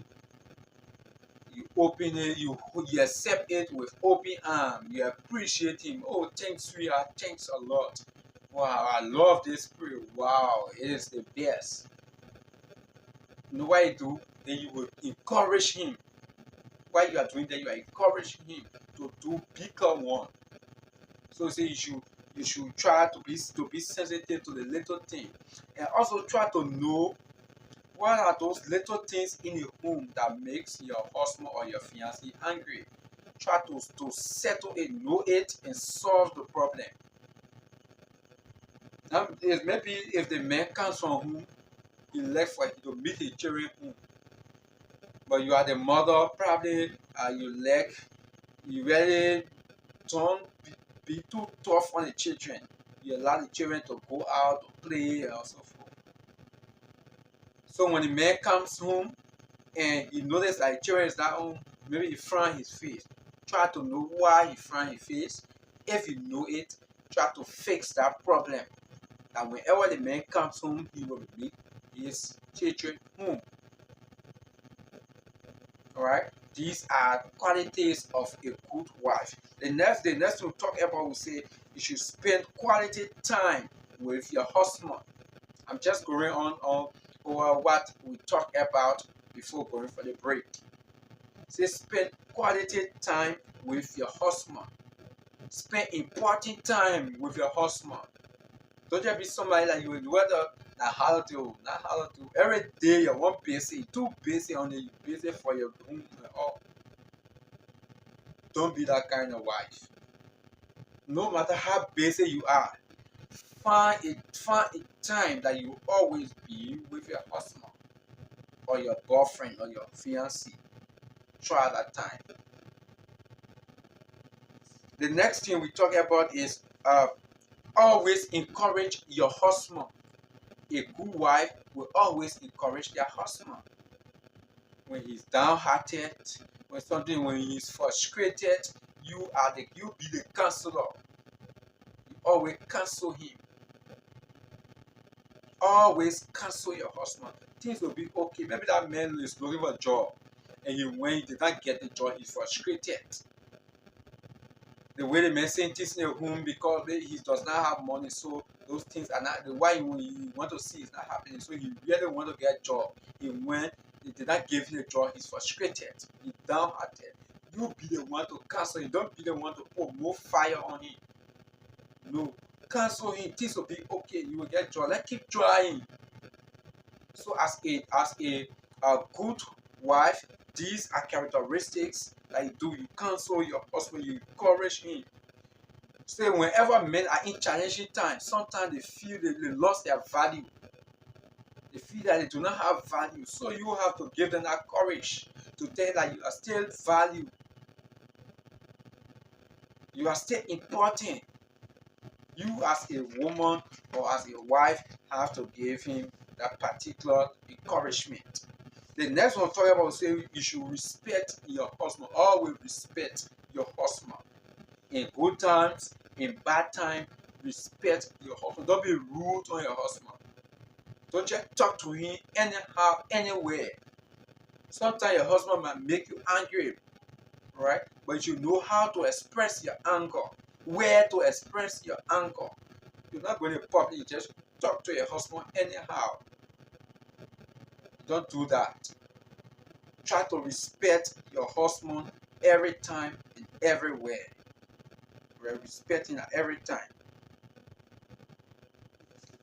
you open it, you accept it with open arm. You appreciate him. Oh, thanks, sweetheart. Thanks a lot. Wow, I love this spray. Wow, it is the best. You know what you do? Then you will encourage him. While you are doing that, you are encouraging him to do bigger one. So say you should try to be sensitive to the little thing, and also try to know what are those little things in the home that makes your husband or your fiancé angry. Try to settle it, know it, and solve the problem. Now, maybe if the man comes from home, he left for to meet his children home, but you are the mother, probably you really don't be too tough on the children. You allow the children to go out to play and so forth. So when the man comes home and he notices that the children is not home, maybe he frown his face. Try to know why he frown his face. If you know it, try to fix that problem. And whenever the man comes home, he will meet his children home. Alright? These are qualities of a good wife. The next we'll talk about, we say you should spend quality time with your husband. I'm just going on over what we talked about before going for the break. Say spend quality time with your husband. Spend important time with your husband. Don't just be somebody that you will whether not how to every day you're one busy, too busy on it, you busy for your home and all. Don't be that kind of wife. No matter how busy you are, find a time that you always be with your husband or your boyfriend or your fiancé. throughout that time. The next thing we talk about is always encourage your husband. A good wife will always encourage their husband. When he's downhearted, when he's frustrated, you be the counselor. You always counsel him. Always counsel your husband. Things will be okay. Maybe that man is looking for a job, and when he did not get the job, he's frustrated. The way the man saying things in the home because he does not have money, so those things are not the why you want to see is not happening. So he really want to get a job. When they did not give him a job, he's frustrated, he's downhearted. You be the one to cancel him. Don't be the one to put more fire on him. No, cancel him. Things will be okay. You will get job. Let's keep trying. So as a good wife, these are characteristics that you do. You counsel your husband, you encourage him. So whenever men are in challenging times, sometimes they feel they lost their value. They feel that they do not have value. So you have to give them that courage to tell them that you are still valued. You are still important. You as a woman or as a wife have to give him that particular encouragement. The next one talking about say you should respect your husband. Always respect your husband. In good times, in bad times, respect your husband. Don't be rude on your husband. Don't just talk to him anyhow, anywhere. Sometimes your husband might make you angry, right? But you know how to express your anger, where to express your anger. You're not going to publicly just talk to your husband anyhow. Don't do that. Try to respect your husband every time and everywhere. We're respecting at every time.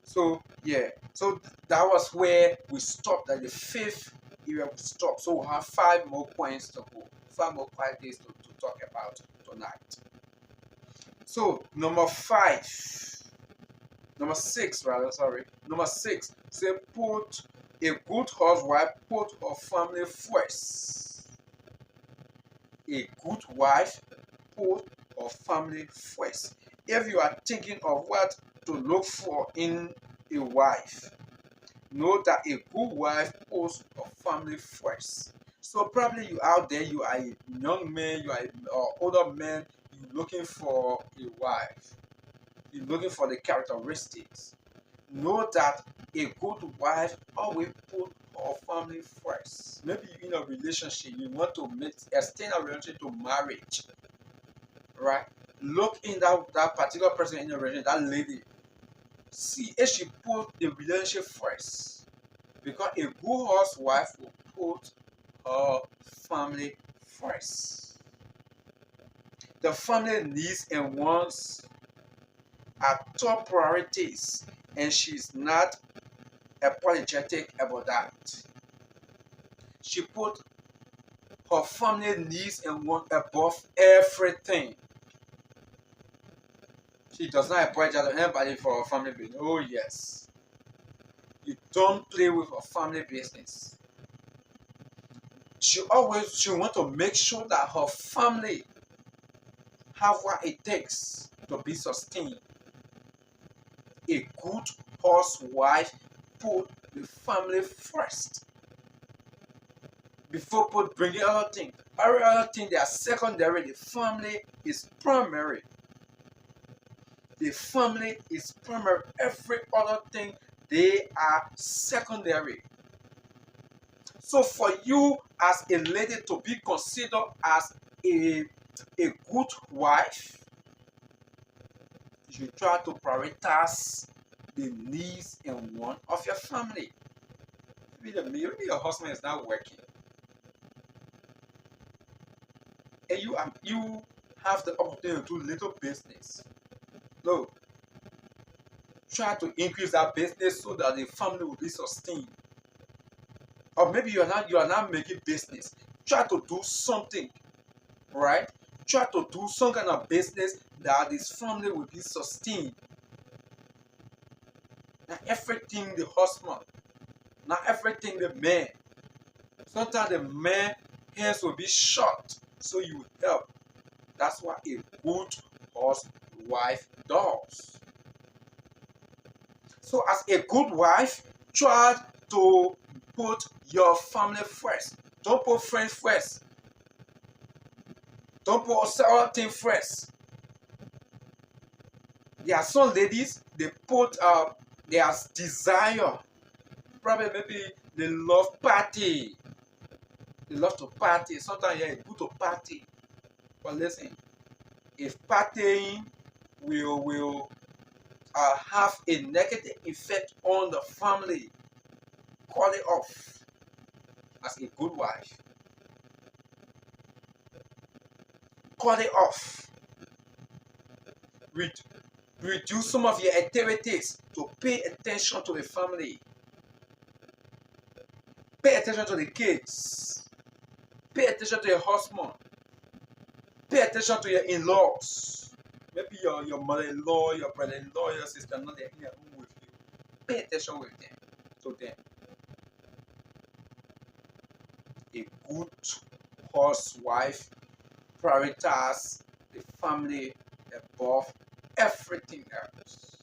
So yeah, so that was where we stopped at the fifth area we stopped. So we have 5 more points to go, 5 more qualities to talk about tonight. So number 6 rather, sorry. Number 6, say put a good housewife, put her family first. A good wife, put her family first. If you are thinking of what to look for in a wife, know that a good wife puts her family first. So probably you out there, you are a young man, you are an older man, you're looking for a wife. You're looking for the characteristics. Know that a good wife always put her family first. Maybe you're in a relationship, you want to extend a relationship to marriage, right? Look in that particular person in the relationship, that lady. See if she put the relationship first. Because a good housewife will put her family first. The family needs and wants are top priorities, and she's not apologetic about that. She put her family needs and wants above everything. She does not apologize to anybody for her family business. Oh yes. You don't play with her family business. She want to make sure that her family have what it takes to be sustained. A good housewife put the family first before bringing other things. Every other thing they are secondary. The family is primary. The family is primary. Every other thing they are secondary. So for you as a lady to be considered as a good wife, you should try to prioritize the needs and wants of your family. Maybe your husband is not working, and you have the opportunity to do little business. No, try to increase that business so that the family will be sustained. Or maybe you are not making business. Try to do something, right? Try to do some kind of business that this family will be sustained. Not everything the husband, not everything the man. Sometimes the man hands will be short, so you help. That's what a good housewife does. So as a good wife, try to put your family first. Don't put friends first. Don't put other things first. There are some ladies, they put their desire. Probably maybe they love party. They love to party. Sometimes yeah, it's good to party. But listen, if partying will have a negative effect on the family, call it off. As a good wife, call it off. Reduce some of your activities to pay attention to the family. Pay attention to the kids. Pay attention to your husband. Pay attention to your in-laws. Maybe your mother-in-law, your brother-in-law, your sister-in-law, they're in your room with you. Pay attention with them, to them. A good housewife prioritizes the family above everything else.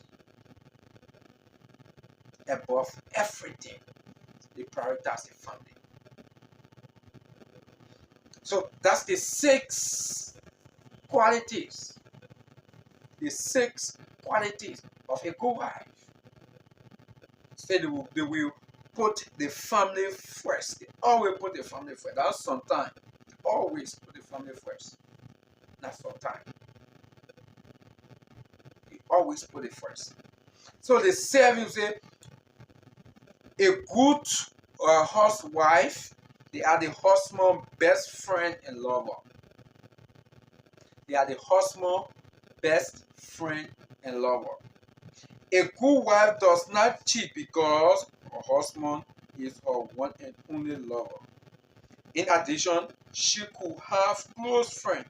Above everything, they prioritize the family. So that's the 6 qualities. The 6 qualities of a good wife. Say they will put the family first. They always put the family first. That's sometimes. Always put the family first. That's sometimes. They always put it first. So the 7 say a good housewife, they are the husband's best friend and lover. They are the husband's best friend and lover. A good wife does not cheat because her husband is her one and only lover. In addition, she could have close friends,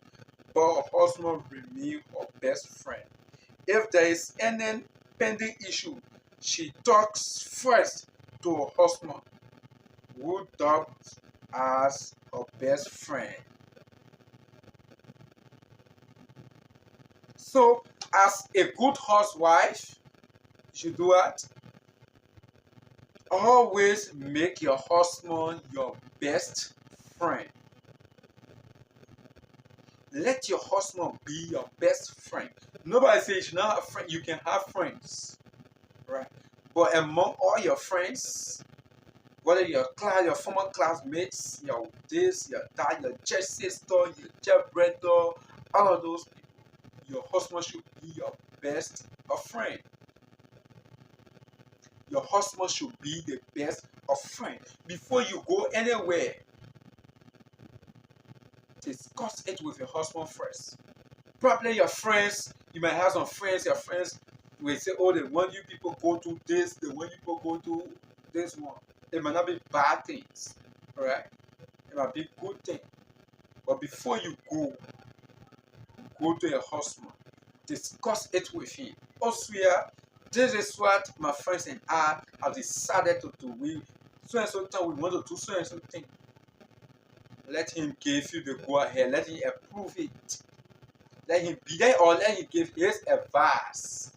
but her husband remains her best friend. If there is any pending issue, she talks first to her husband, who doubles as her best friend. So, as a good housewife, you should do what? Always make your husband your best friend. Let your husband be your best friend. Nobody says you should not have friends. You can have friends, right? But among all your friends, whether your class, your former classmates, your this, your that, your church sister, your church brother, all of those people, your husband should be your best of friend. Your husband should be the best of friend. Before you go anywhere, discuss it with your husband first. Probably your friends, you might have some friends, your friends will say, oh, they want you people go to this, they want you people go to this one. It might not be bad things, right? It might be good things. But before you go to your husband, discuss it with him. Also, yeah, this is what my friends and I have decided to do. We so and so time we want to do so and so thing. Let him give you the go ahead. Let him approve it. Let him be there, or let him give his advice.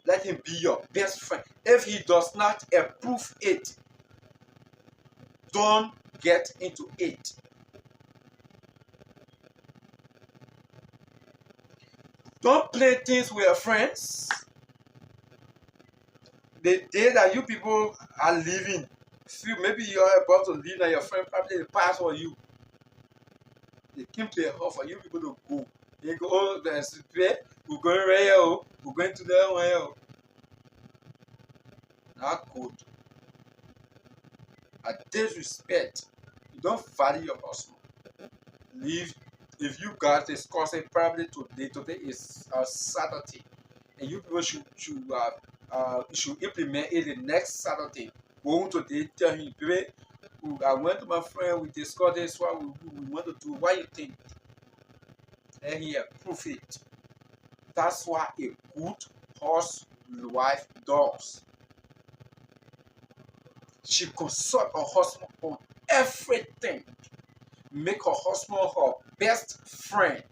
Let him be your best friend. If he does not approve it, don't get into it. Don't play things with your friends. The day that you people are leaving, maybe you are about to leave and your friend probably pass for you. They came to a hall for you people to go. They go, oh, there's where we're going right here, oh. We're going to that one here. Not good. A disrespect. You don't value your husband. Leave. If you guys discuss it probably today. Today is Saturday, and you people should implement it the next Saturday. Go today, tell him, baby, I went to my friend, we discussed this, what we want to do. What you think? And he approve it. That's what a good housewife does. She consult her husband on everything. Make her husband her best friend.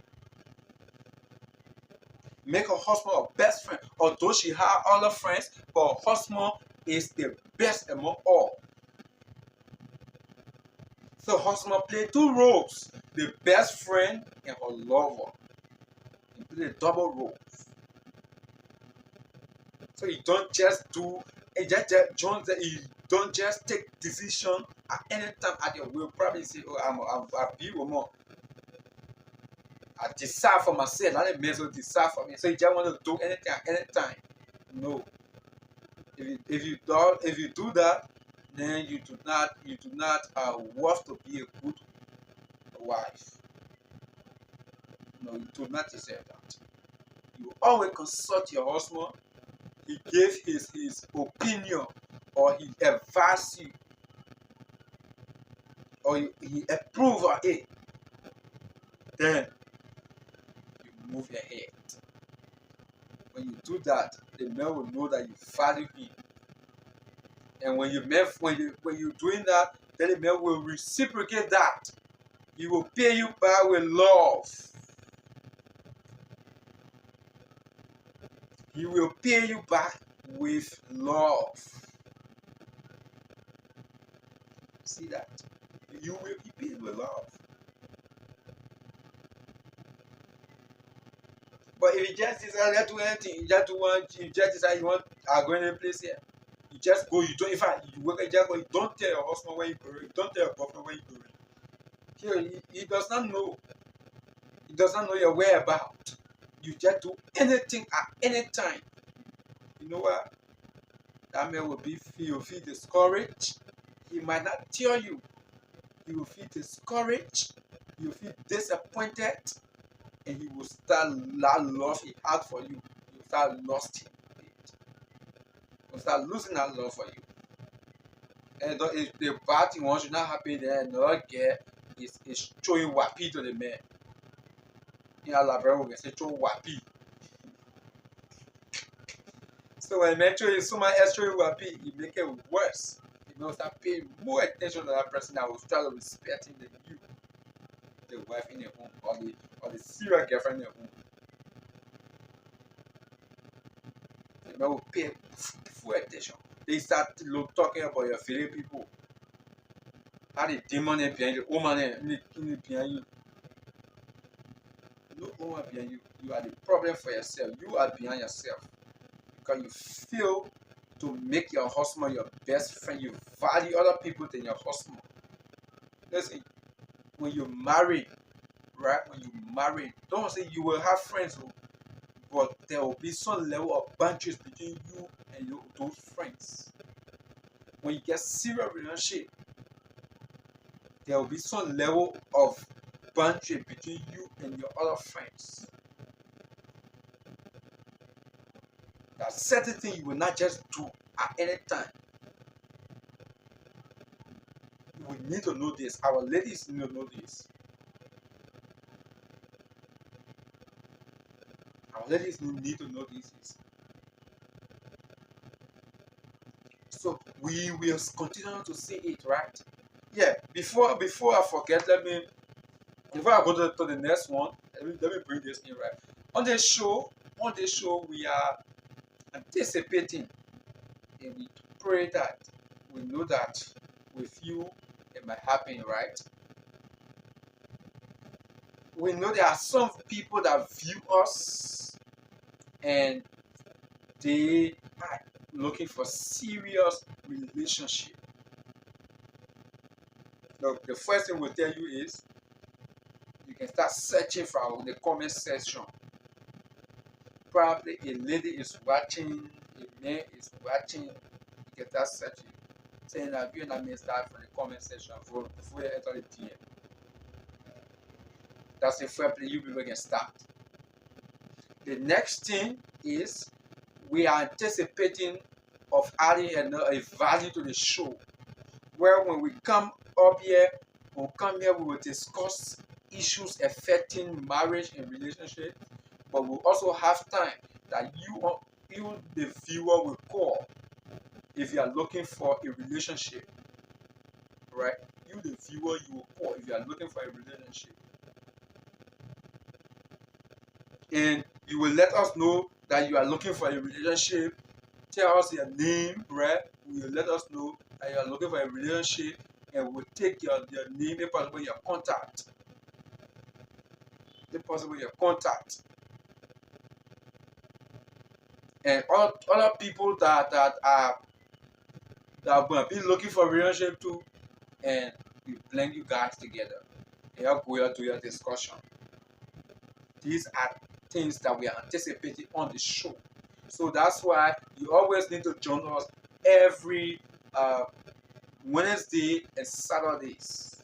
Make her husband her best friend. Although she has other friends, but her husband is the best among all. So husband play two roles: the best friend and her lover. He play a double role. So you don't just do, you don't just take decision at any time at your will. Probably say, oh, I'm be woman. I decide for myself. I may as well decide for me. So you just want to do anything at any time. No. If you do that, then you do not worth to be a good wife. No, you do not deserve that. You always consult your husband. He gave his opinion, or he advised you, or he approved of it. Then you move your head. When you do that, the man will know that you value him. And when you're doing that, then the man will reciprocate that. He will pay you back with love. He will pay you back with love. See that? You will be paid with love. But if you just decide not to do anything, you just decide you are going to place here. You just go, you don't, in fact, you work, you just go, you don't tell your husband where you're going, you don't tell your boyfriend where you're going. Here, he does not know. He does not know your whereabouts. You just do anything at any time. You know what? That man will feel discouraged. He might not tell you. He will feel discouraged. He will feel disappointed. And he will start love he had for you. He will start losing it. He will start losing that love for you. And if the bad thing once you're not happy, then another girl is showing wapi to the man. In Liberia, we say show wapi. So when men show you so much extra wapi, it make it worse. You must start paying more attention to that person that will start respecting than you, the wife in your home, or the serial girlfriend in your home. The man will pay full attention. They start talking about your feeling people. How the demon is behind you, the woman is behind you. No woman behind you. You are the problem for yourself. You are behind yourself. Because you feel to make your husband your best friend. You value other people than your husband. Listen, when you marry, right? When you marry, don't say you will have friends, but there will be some level of boundaries between you and those friends. When you get serious relationship, there will be some level of boundary between you and your other friends. There's certain things you will not just do at any time. We need to know this. Our ladies need to know this. Our ladies need to know this. So we will continue to see it, right? Yeah. Before I forget, before I go to the next one, let me bring this in, right? On this show, we are anticipating, and we pray that we know that with you it might happen, right? We know there are some people that view us and they are looking for serious relationship. Look, the first thing we'll tell you is you can start searching from the comment section. Probably a lady is watching, a man is watching. You can start searching, saying that you and I may start from the comment section before you enter the DM. That's the first place you people can start. The next thing is we are anticipating of adding a value to the show, where when we come up here, we will discuss issues affecting marriage and relationship, but we'll also have time that you the viewer will call if you are looking for a relationship, right? You, the viewer, you will call if you are looking for a relationship, and you will let us know that you are looking for a relationship. Tell us your name, right? You will let us know that you are looking for a relationship, and we'll take your name, if possible, your contact, if possible, your contact, and all other people that will be looking for a relationship too, and we blend you guys together and help go to your discussion. These are things that we are anticipating on the show. So that's why you always need to join us every Wednesday and Saturdays.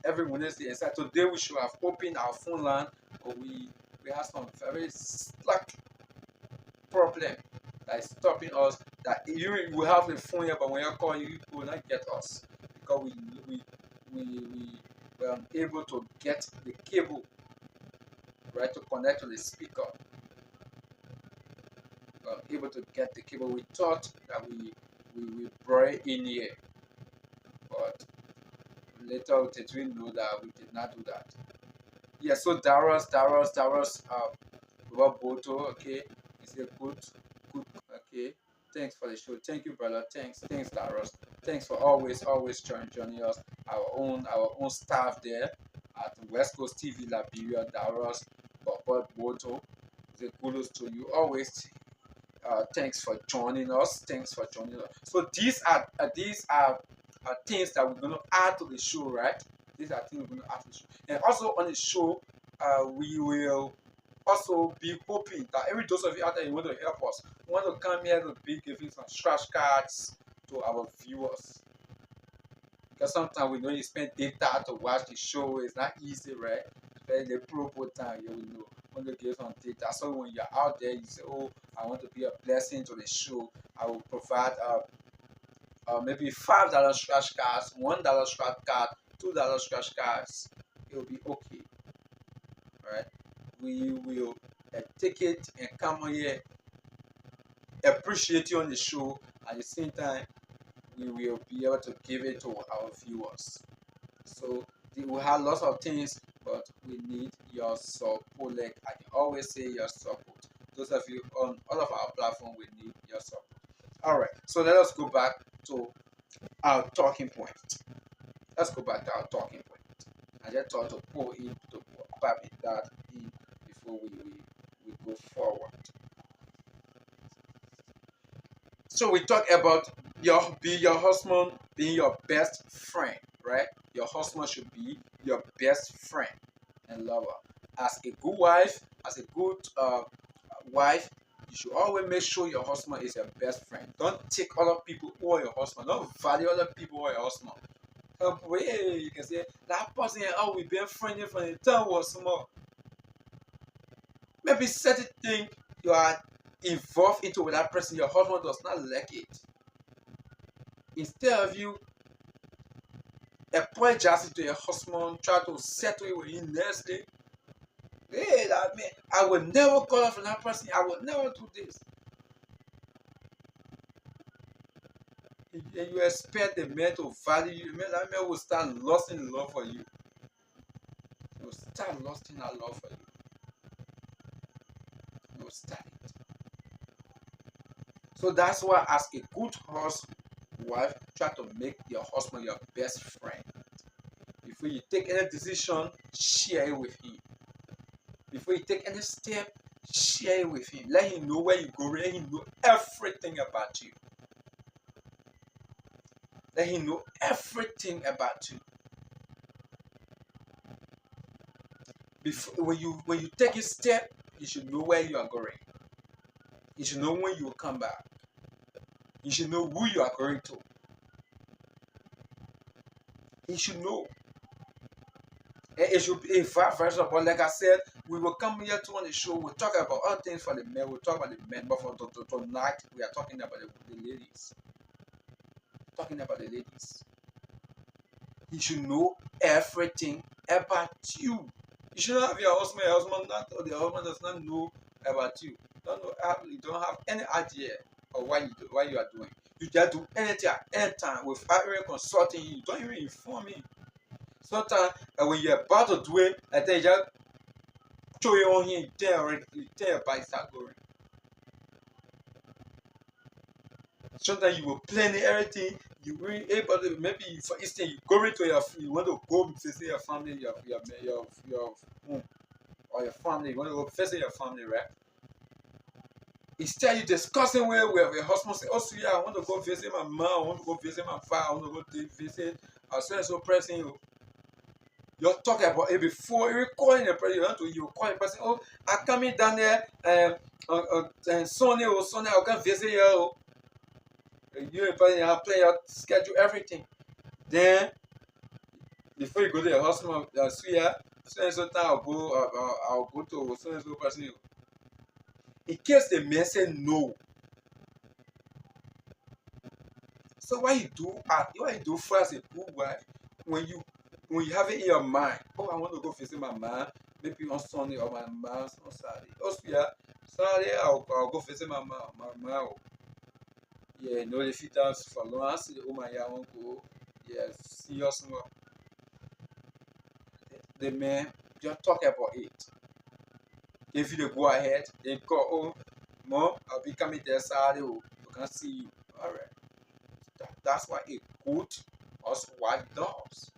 Every Wednesday and Saturday. Today we should have opened our phone line, but we have some very slack problem that is stopping us. That you will have the phone here, but when you call, you will not get us because we were unable to get the cable, right, to connect to the speaker. We were able to get the cable. We thought that we brought it in here, but later we know that we did not do that. Yeah, so Darius, Boto, okay, it's a good, okay. Thanks for the show. Thank you, brother. Thanks, Darius. Thanks for always joining us. Our own staff there at West Coast TV Liberia, Darius, Boto. The kudos to you always. Thanks for joining us. So these are things that we're going to add to the show, right? These are things we're going to add to the show. And also on the show, we will also be hoping that every those of you out there you want to help us, we want to come here to be giving some scratch cards to our viewers. Because sometimes we know you spend data to watch the show, it's not easy, right? Especially the pro time, you know, want to give some data. So when you're out there, you say, oh, I want to be a blessing to the show. I will provide maybe $5 scratch cards, $1 scratch card, $2 scratch cards. It will be okay. Right? We will take it and come here, appreciate you on the show. At the same time, we will be able to give it to our viewers. So we have lots of things, but we need your support. Like I can always say, your support. Those of you on all of our platforms, we need your support. All right. So let us go back to our talking point. Let's go back to our talking point. I just thought to pull in to pop that in before we go forward. So we talk about your husband being your best friend, right? Your husband should be your best friend and lover. As a good wife, as a good wife, you should always make sure your husband is your best friend. Don't take other people over your husband. Don't value other people over your husband. You can say that person, oh, we've been friends from the time was small. Maybe certain thing you are involved into with that person, your husband does not like it. Instead of you apologizing to your husband, try to settle it with him next day. Hey, that man, I will never call off from that person. I will never do this. And you expect the man to value you. That man will start losing love for you. He will start losing that love for you. He will start it. So that's why, as a good wife, try to make your husband your best friend. Before you take any decision, share it with him. Before you take any step, share it with him. Let him know where you go. Let him know everything about you. Let him know everything about you. Before, when you take a step, you should know where you are going. You should know when you will come back. You should know who you are going to. You should know. And it should be a vice versa. But like I said, we will come here to on the show. We'll talk about other things for the men. We'll talk about the men. But for tonight, we are talking about the ladies. Talking about the ladies. You should know everything about you. You should not have your husband. Your husband does not know about you. You don't have any idea of what you are doing. You just do anything at any time without even consulting you. Don't even inform me. Sometimes when you're about to do it, and then you just throw it on here, you tell your body start going. Sometimes you will plan everything. You will able to, maybe for instance you go into you want to go visit your family, your home or your family. You want to go visit your family, right? Instead you discussing with your husband, say, oh so yeah, I want to go visit my mom, I want to go visit my father, I want to go visit so and so person. You're talking about it before you calling the person. You call the person. Oh, I'm coming down there. Sunday or Sunday, I'll come visit you. You and person, I'll plan your schedule, everything. Then before you go to your husband, so and so time I'll go to so and so person. In case the man say no, so what you do first a good wife when you have it in your mind, oh I want to go visit my mom, maybe on Sunday or my mom on Saturday. Also yeah, Saturday I'll go visit my mom. Yeah, no the fit house for long. I see the woman here I want to go. Yeah, see us more. The man just talk about it. Give you the go ahead, then call home. Mom, I'll be coming there Saturday. Oh, you can see you. Alright. That's what a good housewife does.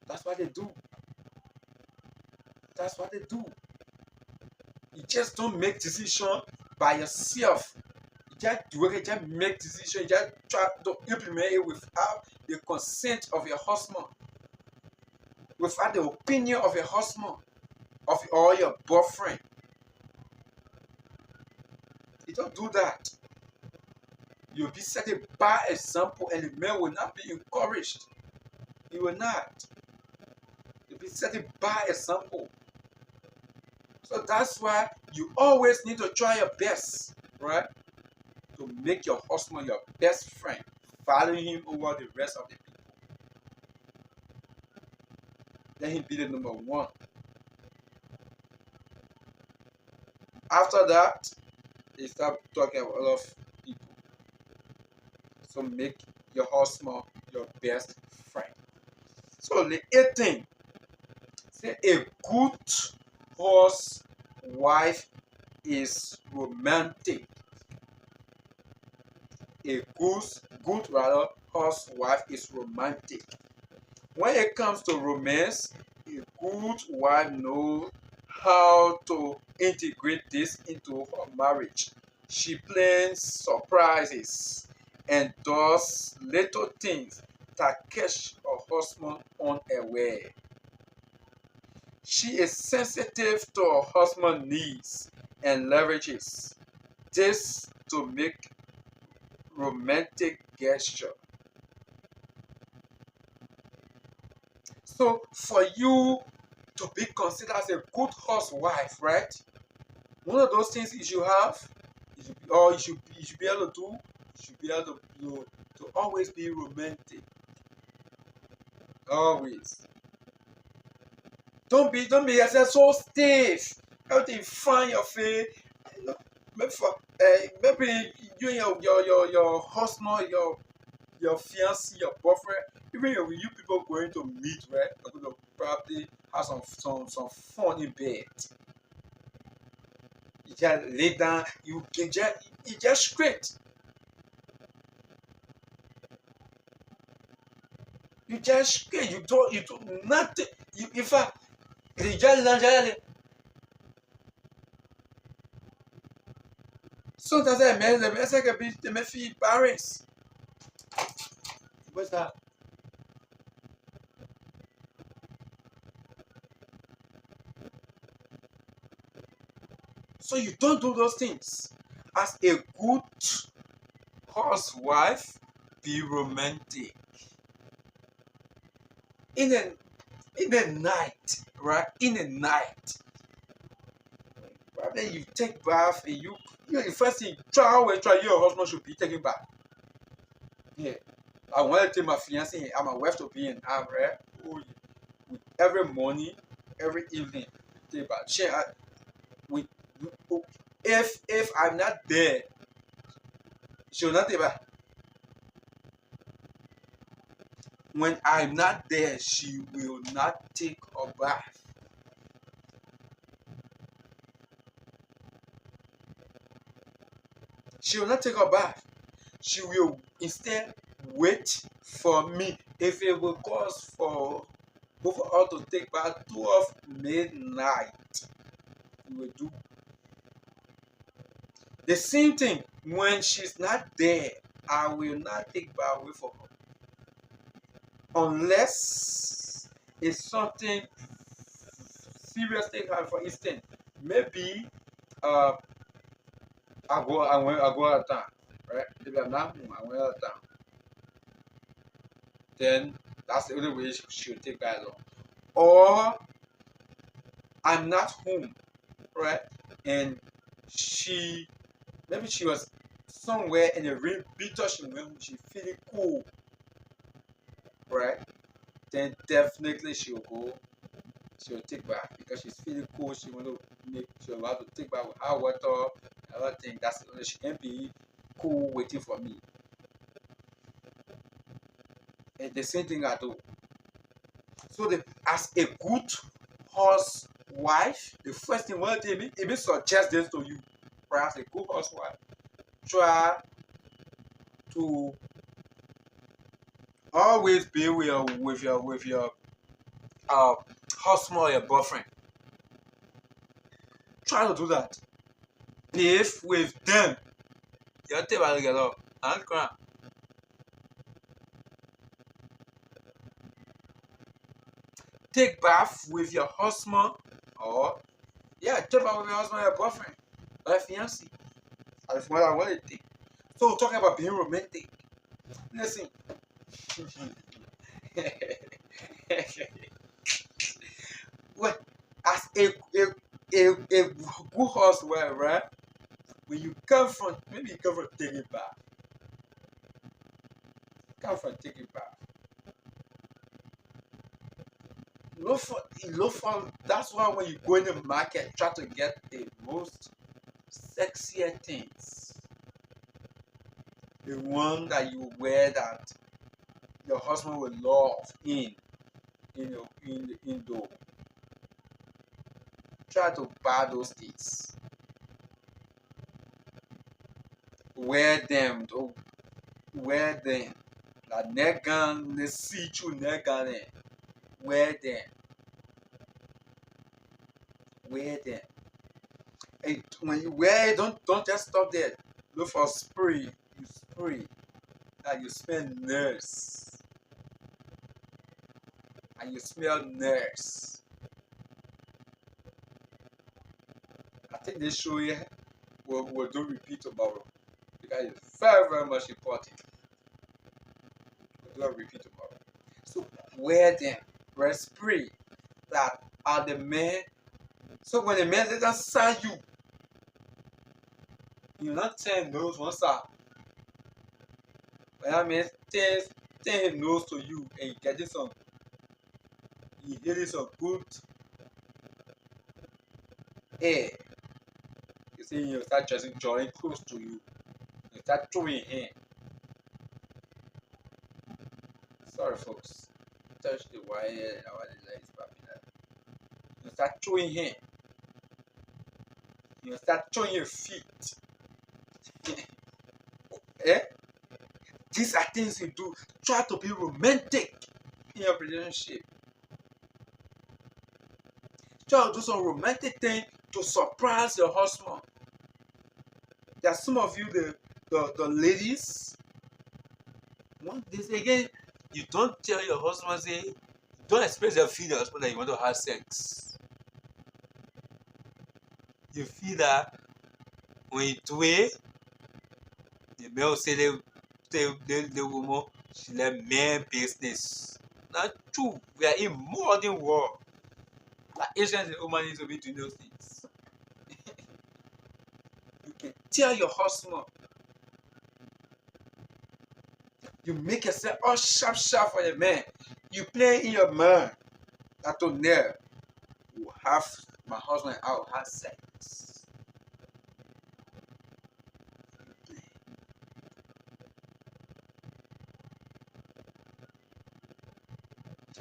That's what they do. That's what they do. You just don't make decision by yourself. You just do it, just make decision, you just try to implement it without the consent of your husband, without the opinion of your husband, or your boyfriend. You don't do that. You'll be setting a bad example and the man will not be encouraged. He will not. You'll be setting a bad example. So that's why you always need to try your best, right? To make your husband your best friend, valuing him over the rest of the people. Let him be the number one. After that, they start talking about a lot of people. So make your husband your best friend. So the 18th, say a good housewife is romantic. A good housewife is romantic. When it comes to romance, a good wife knows how to integrate this into her marriage. She plans surprises and does little things that catch her husband unaware. She is sensitive to her husband's needs and leverages this to make romantic gesture. So for you to be considered as a good housewife, right? One of those things you should have, you should be able to do, you should be able to always be romantic. Always. Don't be yourself so stiff. Everything fine your face. Maybe you and your husband, your fiancé, your boyfriend, even if you people going to meet, right? You're going to probably have some fun in bed. You just lay down, you just straight. You just straight. You do nothing. In fact, you just land. Sometimes les mensen qui de mes filles Paris. What's that? So you don't do those things. As a good housewife, be romantic. In the night, right? In the night. Then you take bath and the first thing your husband should be taking bath. Yeah. I want to take my fiancé and my wife to be in Amre. Oh, yeah. Every morning, every evening, take bath. If I'm not there, she will not take bath. When I'm not there, she will not take a bath. She will not take a bath. She will instead wait for me. If it will cause for both of us to take bath 12 midnight, we will do the same thing. When she's not there, I will not take bath away from her unless it's something serious thing. For instance, maybe uh I go out of town, right? Maybe I'm not home, I went out of town. Then that's the only way she'll take that along. Or I'm not home, right? And she maybe she was somewhere in a real bitter, she went home, she feeling cool, right? Then definitely she'll take bath because she's feeling cool, she'll have to take bath with hot water, everything. That's the only she can be cool waiting for me. And the same thing I do. So as a good housewife, the first thing what it suggest this to you, right? As a good housewife, try to always be with your husband or your boyfriend. Try to do that. Bathe with them. You take about together and cry. Take bath with your husband or take bath with your husband or your boyfriend or your fiancé. That's what I want to take. So we're talking about being romantic. Listen. Well, as a good housewife, right? When you come from taking bath. Come from taking bath. Look for that's why when you go in the market, try to get the most sexier things. The one that you wear that your husband will love in the indoor. Try to buy those things. Wear them. Don't wear them. La neck gun, the see-through neck gun. Wear them. Wear them. And when you wear it, don't just stop there. Look for spray. You spray. And you smell nice. And you smell nice. I think this show here will do repeat tomorrow. Because it's very, very much important. We'll do a repeat tomorrow. So wear them. Wear spray that are the men. So when the man doesn't sign you, you're not saying nose one side. But that means turn his nose to you and you getting some, you getting some good air. You see, you start just drawing close to you. You start throwing in. Sorry, folks. Touch the wire and our leg is popping out. You start throwing in. You start throwing your feet. Eh? These are things you do. Try to be romantic in your relationship. Try to do some romantic thing to surprise your husband. There are some of you, the ladies, want this again. You don't tell your husband, say, don't express your feelings when you want to have sex. You feel that when you do it, the male say the woman she let men business. Not true. We are in modern world. Like Asians and women need to be doing those things. You can tell your husband. You make yourself all sharp for the man. You play in your mind that to there will have my husband and I will have sex.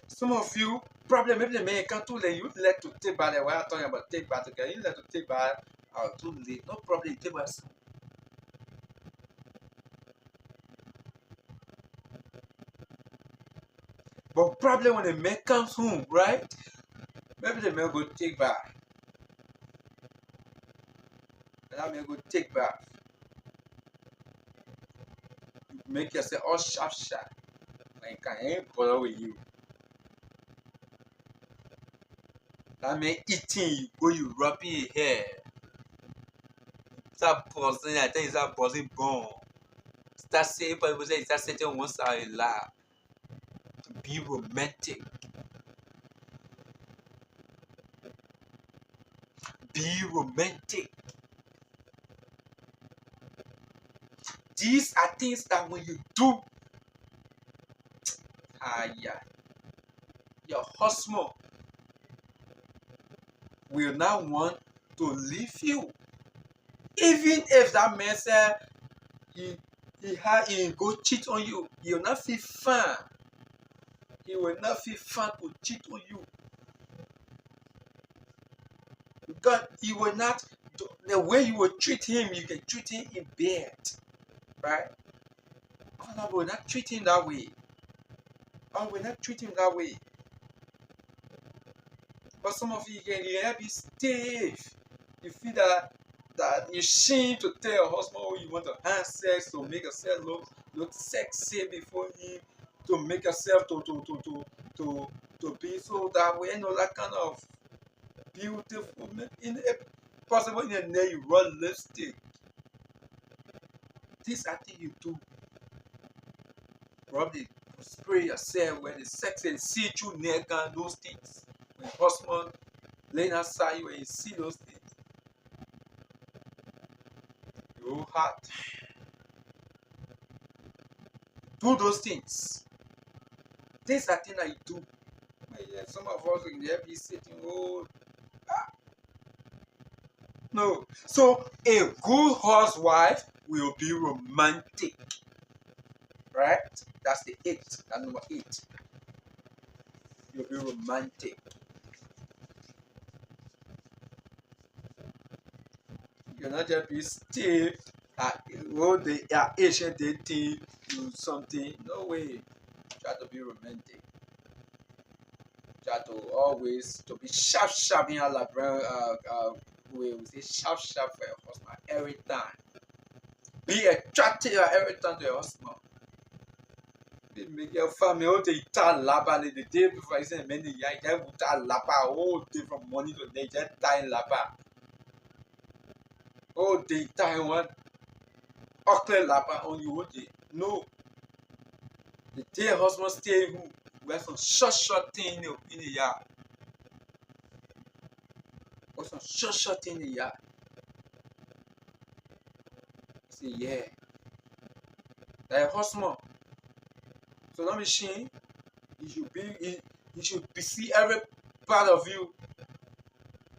Some of you, problem maybe the man can't too late. You let to take bath. We're talking about take bath again. You let to take bath too late. No problem. You take bath. But problem when the man comes home, right? Maybe the man go take bath. And that man go take bath. You make yourself all sharp sharp. And can ain't bother with you. That man eating, you go, you rubbing your hair. Start buzzing, I think it's start buzzing bone. Start saying, people say, start sitting one side laugh. Be romantic. Be romantic. These are things that when you do, yeah, your husband will not want to leave you. Even if that man said he go cheat on you, he will not feel fun. He will not feel fun to cheat on you. Because he will not, the way you will treat him, you can treat him in bed. Right? God will not treat him that way. God will not treat him that way. But some of you can be stiff. You feel that you shame to tell your husband you want to have sex to make yourself look sexy before him, to make yourself to be so that way, that kind of beautiful. Possible in the nail you rub lipstick. These are things you do. Probably spray yourself when it's sexy, see through nail gun, those things. When your husband laying outside you and you see those things. Your heart. Do those things. These are things that you do. Some of us in there be sitting, no. So a good housewife will be romantic. Right? That's the 8. That's number 8. You'll be romantic. You're not just be stiff. They are Asian dating, do something. No way. Try to be romantic. Try to always to be sharp in your way. We say sharp for your husband every time. Be attractive every time to your husband. Make your family all the time lapa the day before I say many years, I would lapa all day from morning to day, just time lapa. All day time one octave lapa on you all day. No. The day husband stay home, we have some short thing in the yard. Or some short thing in the yard. Say, yeah. That husband. So let me see. He should be see every part of you.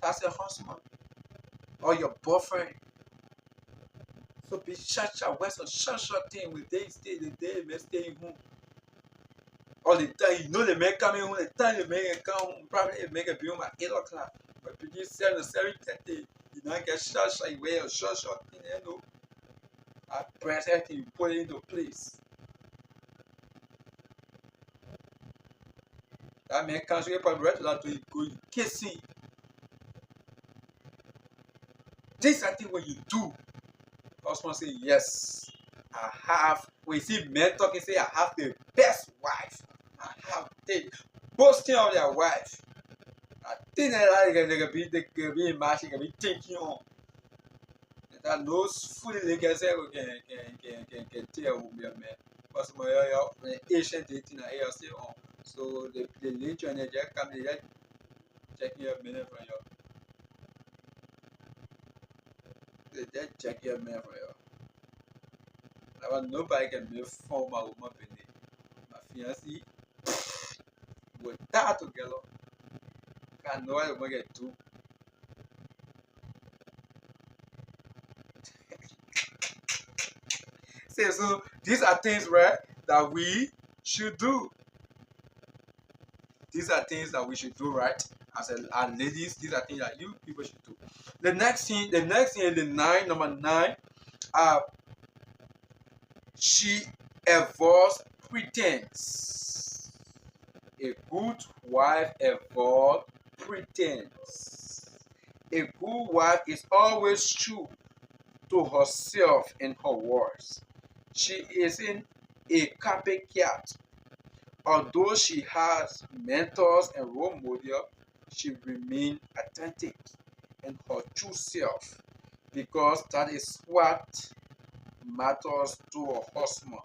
That's your husband. Or your boyfriend. So be short, wear some short thing with the day may stay home. All the time, you know the man coming home, the time the man come home, probably the man can be home at 8 o'clock. But between 7:30, you don't get short, you wear your short thing, you know. I press everything, you put it into place. That man comes, you probably right to that, you go, you kiss him. This I think what you do. Husband say, yes, I have. When you see men talking, say, I have the best wife. I have the boasting of their wife. I think that they can be imagining, can be thinking on. That knows fully they can say, can tell who be a man. Because my Asian dating, I say on. So the link and they just come, they just checking your minute from you. They just check your man for you. Nobody can be a former woman beneath. My fiancé would die together. Can't know what I'm going to do. So these are things, right, that we should do. These are things that we should do, right? As ladies, these are things that you people should do. The next thing, number nine, uh, she avoids pretense. A good wife avoids pretense. A good wife is always true to herself and her words. She isn't a copycat. Although she has mentors and role models, she remains authentic and her true self because that is what matters to her husband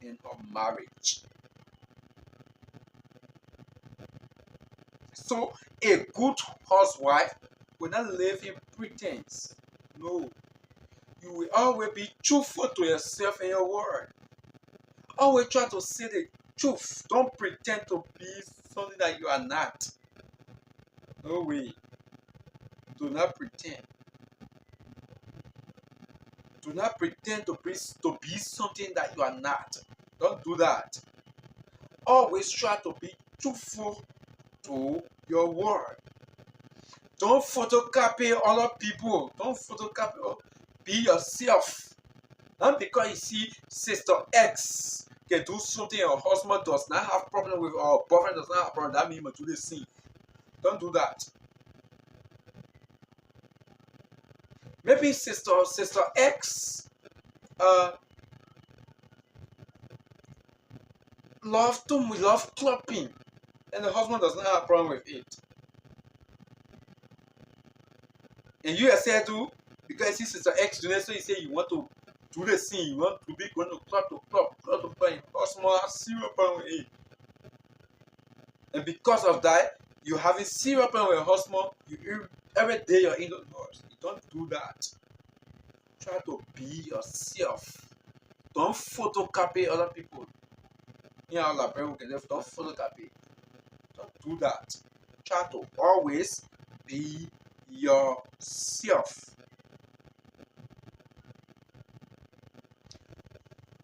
in her marriage. So a good housewife will not live in pretense. No, you will always be truthful to yourself and your word. Always try to say the truth. Don't pretend to be something that you are not. No way. Do not pretend. Do not pretend to be something that you are not. Don't do that. Always try to be truthful to your word. Don't photocopy other people. Don't photocopy. Be yourself. Not because you see Sister X can do something your husband does not have problem with or boyfriend does not have problem. That means you must do the same. Don't do that. Maybe Sister X love clapping, and the husband does not have a problem with it. And you yourself do, because you see Sister X doing it, so you say you want to do the same, you want to be going to clap, and husband has zero problem with it. And because of that, you having zero problem with your husband, every day you're in the house. You don't do that. Try to be yourself. Don't photocopy other people. Don't photocopy. Don't do that. Try to always be yourself.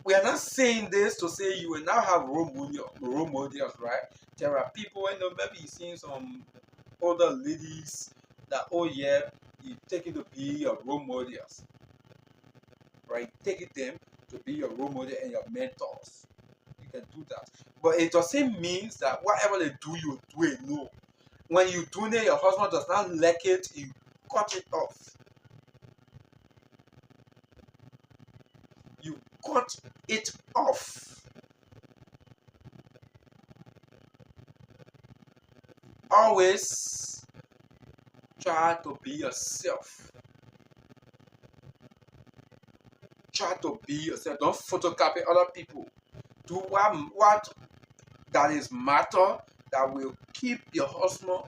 We are not saying this to say you will now have role models, right? There are people, maybe you've seen some older ladies that, oh yeah, you take it to be your role models, right? Take them to be your role model and your mentors. You can do that. But it doesn't mean that whatever they do, you do it. No. When you do it, your husband does not like it, you cut it off. You cut it off. Always try to be yourself. Try to be yourself. Don't photocopy other people. Do what that is matter, that will keep your husband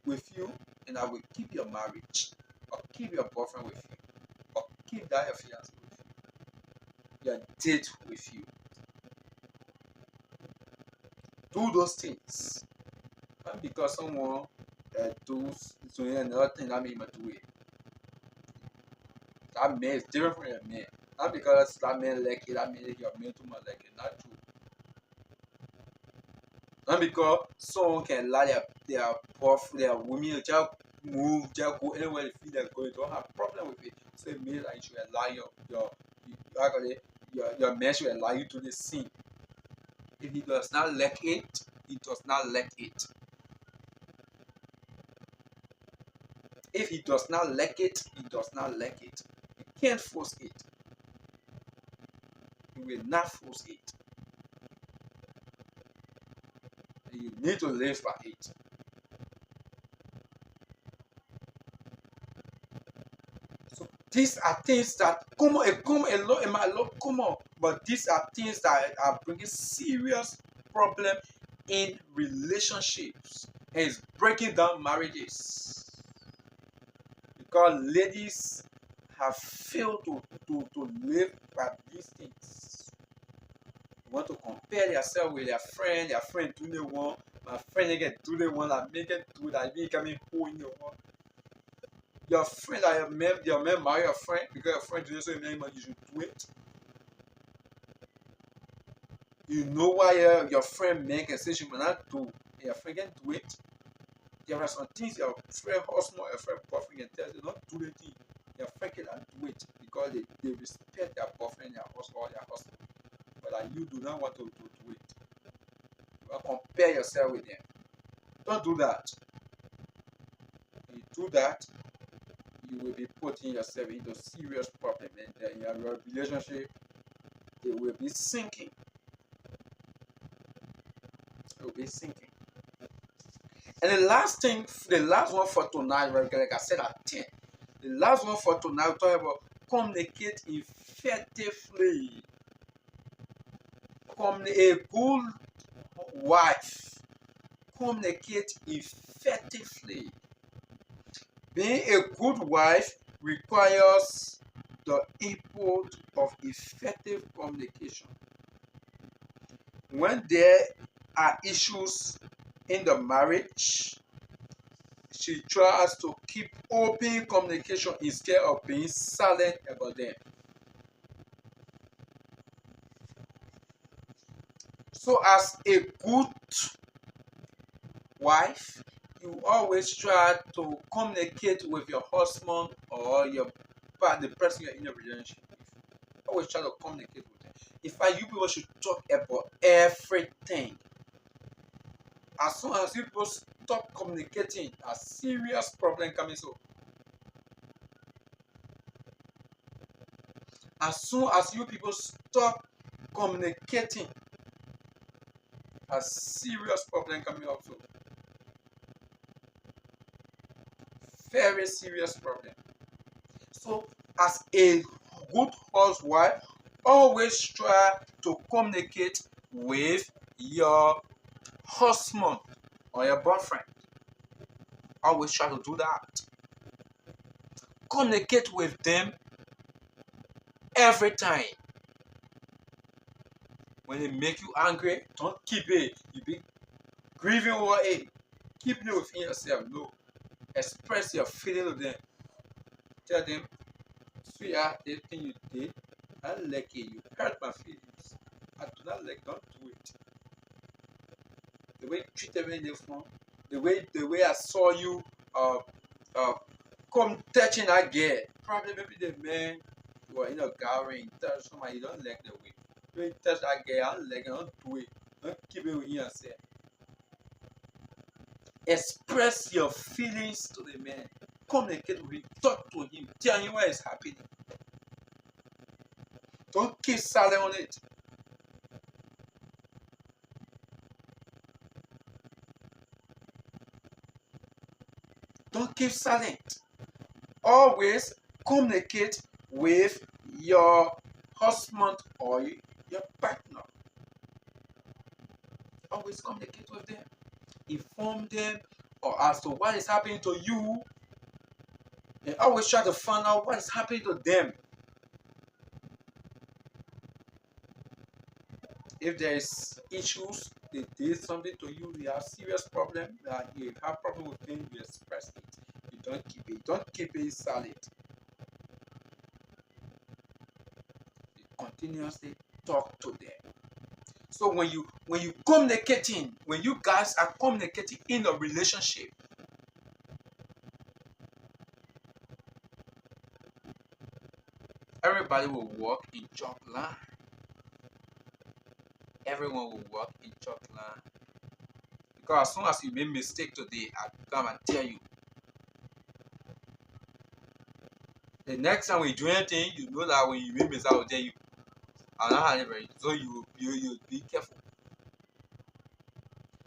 with you, and that will keep your marriage, or keep your boyfriend with you, or keep that fiance with you, your date with you. Do those things. Not because someone does another thing, that means you must do it. That man is different from your man. Not because that man like it, that means your man too much like it. Not true. Not because someone can lie their women, just move, just go anywhere they feel they're going. Don't have problem with it. So it means that you should allow your man should allow you to the sin. If he does not like it, he does not like it. If he does not like it, he does not like it. You can't force it. You will not force it. And you need to live by it. So these are things that come on, but these are things that are bringing serious problem in relationships and it's breaking down marriages. Because ladies have failed to live by these things. They want to compare themselves with their friend do the one, my friend again do the one, that make it do that, make me who in the one. Your friend that your man marry your friend because your friend do this, so you should do it. You know why your friend man can say she will not do, and your friend can do it. There are some things your friend husband or your friend boyfriend can tell you don't do the thing. Your friend cannot do it because they respect their boyfriend, their husband, or their husband. But like, you do not want to do it. You compare yourself with them. Don't do that. If you do that, you will be putting yourself into serious problem, and then your relationship, it will be sinking. It will be sinking. And the last thing, the last one for tonight, like I said at 10, the last one for tonight, we talk about communicate effectively. A good wife communicate effectively. Being a good wife requires the input of effective communication. When there are issues in the marriage, she tries to keep open communication instead of being silent about them. So, as a good wife, you always try to communicate with your husband or the person you're in a relationship with. Always try to communicate with them. In fact, you people should talk about everything. As soon as you people stop communicating, a serious problem coming. So, as soon as you people stop communicating, a serious problem coming up. So, very serious problem. So, as a good housewife, always try to communicate with your husband or your boyfriend. Always try to do that. Communicate with them every time. When they make you angry, don't keep it. You be grieving over it. Keep it within yourself. No. Express your feeling to them. Tell them, sweetheart, this thing you did, I don't like it. You hurt my feelings. I do not like, don't do it. The way you treated me in the phone, the way I saw you come touching that girl. Probably maybe the man you are in a gathering, touch somebody, you don't like the way. The way you touch that girl, I don't like it, don't do it. Don't keep it within yourself. Express your feelings to the man. Communicate with him, talk to him, tell him what is happening. Don't keep silent on it. Don't keep silent. Always communicate with your husband or your partner. Always communicate with them. Inform them or as to what is happening to you. And always try to find out what is happening to them. If there is issues, they did something to you, you have serious problem, that you have problem with them, you express it. You don't keep it. Don't keep it silent. You continuously talk to them. So when you communicating, when you guys are communicating in a relationship, everybody will walk in chalk line. Everyone will walk in chalk line. Because as soon as you make mistake today, I come and tell you. The next time we do anything, you know that when you make mistake, I will tell you. I'll not have it. So you be careful.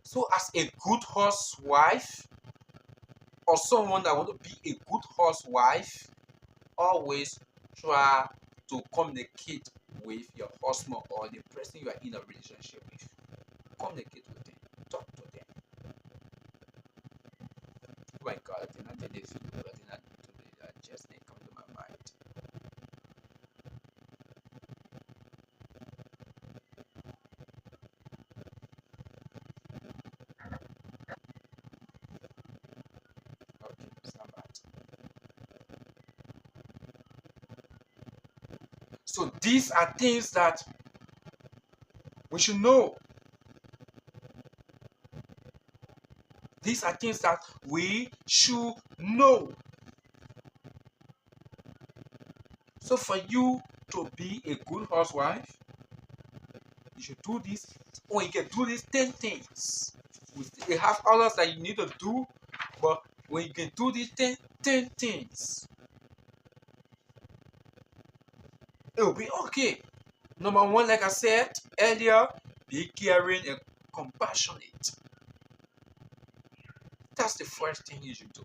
So as a good housewife, or someone that want to be a good housewife, always try to communicate with your husband or the person you are in a relationship with. Communicate with them. Talk to them. Oh my God, I did not do this. I did not do this. I just didn't come to my mind. Okay, stand back. So these are things that We should know. These are things that we should know. So for you to be a good housewife, you should do this. When you can do these 10 things, you have others that you need to do, but when you can do these 10 things, it will be okay. Number one, like I said earlier, be caring and compassionate. That's the first thing you should do.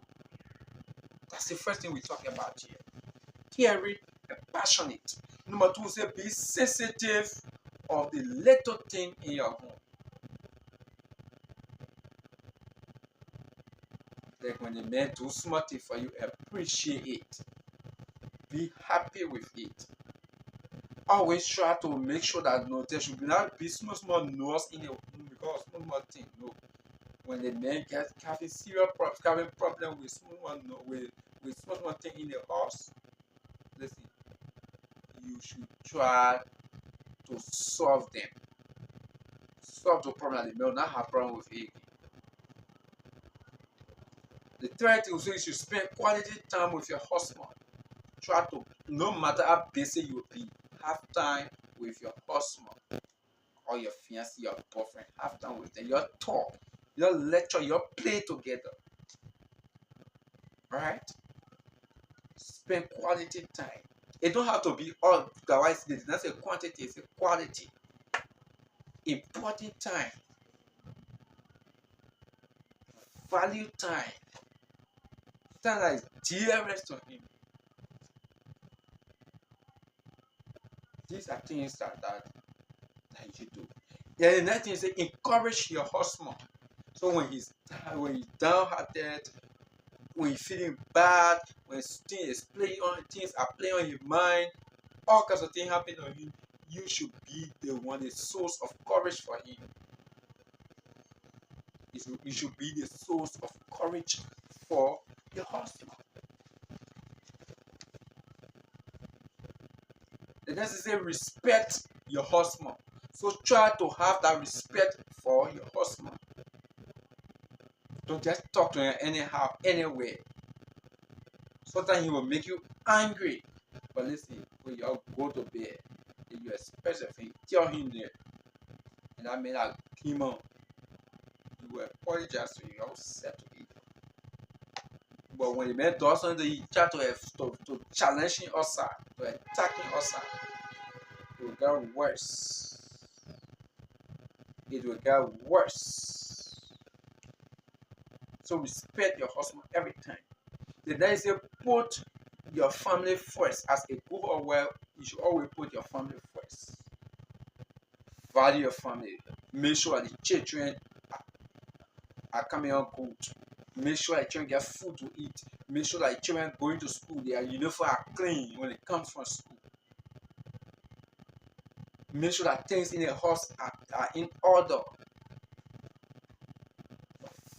That's the first thing we're talking about here. Caring and passionate. Number two, say be sensitive of the little thing in your home. Like when the man do small thing for you, appreciate it. Be happy with it. Always try to make sure that no, there should not be small noise in the home because small thing. No. When the man gets having serious problems, having problem with small thing in the house, listen, you should try to solve them. Solve the problem that the man will not have problem with it. The third thing is you should spend quality time with your husband. Try to, no matter how busy you will be, have time with your husband or your fiancé, your boyfriend. Have time with them. Your talk, your lecture, your play together. Right? Spend quality time. It don't have to be all, otherwise it's not a quantity, it's a quality. Important time. Value time. Time that is dearest to him. These are things that you should do. Yeah, the next thing is encourage your husband. So when he's downhearted, when he's feeling bad, when things are playing on his mind, all kinds of things happen on him, you should be the one, the source of courage for him. You should be the source of courage for your husband. The next is respect your husband. So try to have that respect for your husband. Don't just talk to him anyhow, anywhere. Sometimes he will make you angry. But listen, when you all go to bed, if you expect something, tell him there. And that means that him on. You will apologize to you, you all settle it. But when the man does something, he try to challenge him outside, to attack him outside, it will get worse. It will get worse. So respect your husband every time. The next is put your family first. As a good or well, you should always put your family first. Value your family. Make sure that the children are coming out good. Make sure that children get food to eat. Make sure that children going to school, their uniform are clean when it comes from school. Make sure that things in the house are in order.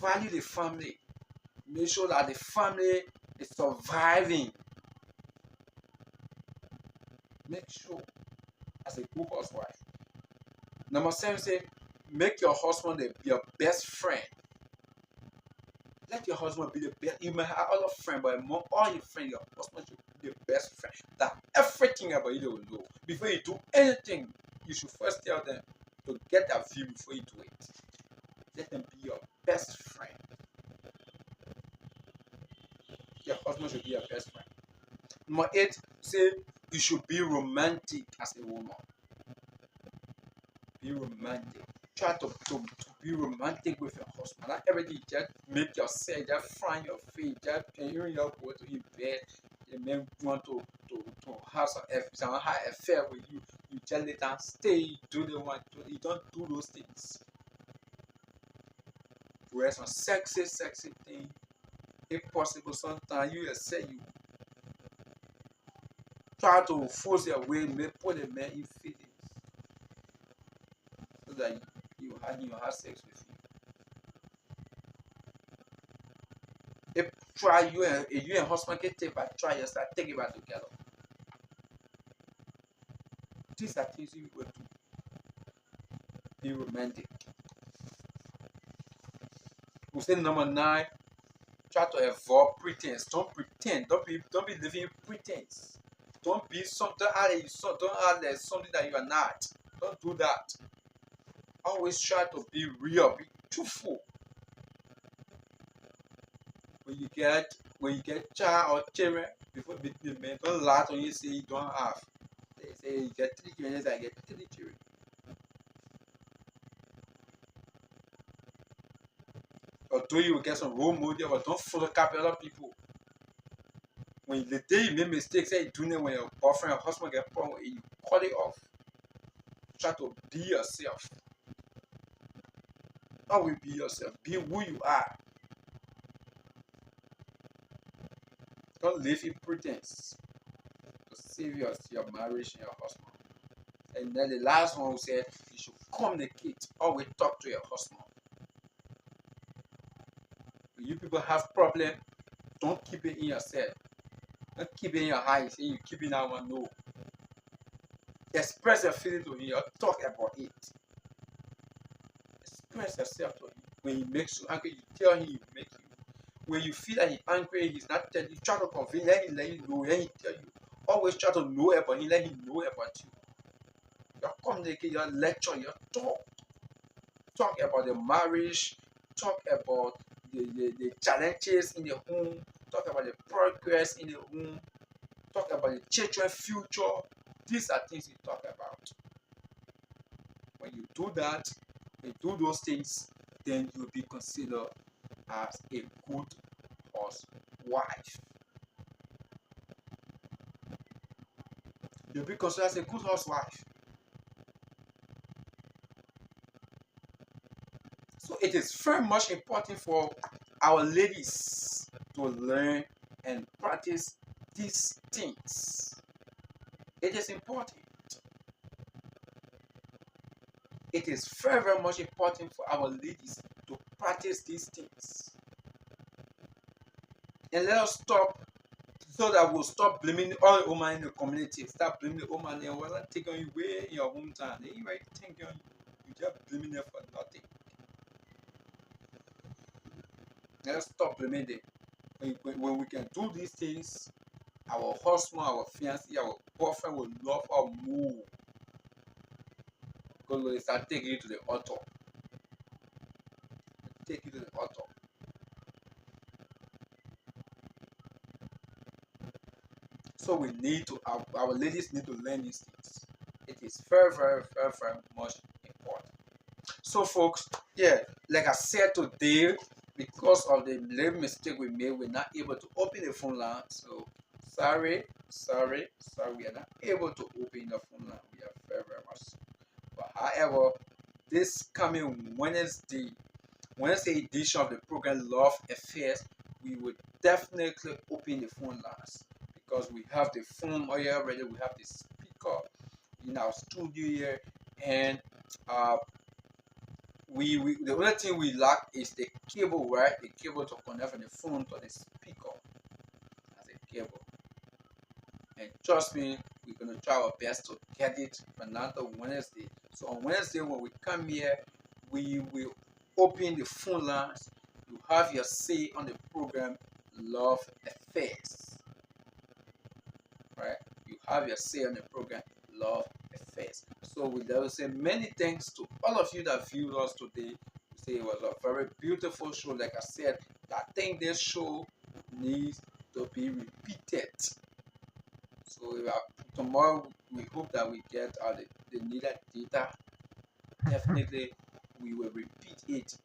Value the family. Make sure that the family is surviving. Make sure as a good housewife. Number 7 say, make your husband your best friend. Let your husband be the best. You may have other friends, but among all your friends, your husband should be the best friend. That everything about you they will know. Before you do anything, you should first tell them to get their view before you do it. Let them be your best friend. Your husband should be your best friend. Number 8, say you should be romantic as a woman. Be romantic. Try to be romantic with your husband. Not everything just make yourself, just frown your face, just hearing your go to his bed. The man want to have some high affair with you. You just let them stay, do the one. You don't do those things. Wear some sexy thing. If possible, sometimes you just say you try to force your way, put the man in feelings. So that you have sex with him. If try you and husband can take back, try and start taking back together. These are things you will do. Be romantic. We say number 9, try to avoid pretense. Don't pretend. Don't be living in pretense. Don't be something. Don't act like something that you are not. Don't do that. Always try to be real. Be truthful. When you get child or children before meeting the man, don't lie when you say you don't have. They say you get 3 children, I get 3 children. Although you will get some role model, but don't follow other people. When the day you make mistakes, say you doing it when your boyfriend or husband get problem, you cut it off. Try to be yourself. Always be yourself. Be who you are. Don't live in pretense to save your marriage and your husband. And then the last one we said you should communicate. Always talk to your husband. When you people have problem, don't keep it in yourself. Don't keep it in your eyes. Say you keep it out one. No. Express your feeling to him or talk about it. Express yourself to him. When he makes you angry, you tell him he make you. When you feel that he's angry, he's not telling you, try to convince, let him know, let him tell you. Always try to know about him, let him know about you. You communicate, you lecture, you talk. Talk about the marriage, talk about the challenges in the home, talk about the progress in the home, talk about the children's future. These are things you talk about. When you do that, when you do those things, then you'll be considered as a good housewife. You'll be considered as a good housewife. So it is very much important for our ladies to learn and practice these things. It is important. It is very, very much important for our ladies to practice these things. And let us stop so that we'll stop blaming all the women in the community. Stop blaming the woman and wasn't taking you away in your hometown. They ain't right thinking on you. You just blaming them for nothing. Let's stop blaming them. When we can do these things, our husband, our fiancé, our boyfriend will love us more. Because they start taking you to the altar. Take you to the altar. So we need to, our ladies need to learn these things. It is very, very, very, very much important. So folks, yeah, like I said today, because of the little mistake we made, we're not able to open the phone line. So sorry, we are not able to open the phone line. We are very, very much. But however, this coming Wednesday edition of the program Love Affairs, we will definitely open the phone lines because we have the phone here already. We have the speaker in our studio here, and the only thing we lack is the cable, right? The cable to connect from the phone to the speaker as a cable. And trust me, we're gonna try our best to get it from now to Wednesday. So on Wednesday when we come here, we will open the phone lines. You have your say on the program Love Affairs. Right? You have your say on the program Love Affairs. So we will say many thanks to all of you that viewed us today. We say it was a very beautiful show. Like I said, I think this show needs to be repeated. So tomorrow we hope that we get the needed data. Definitely we will repeat it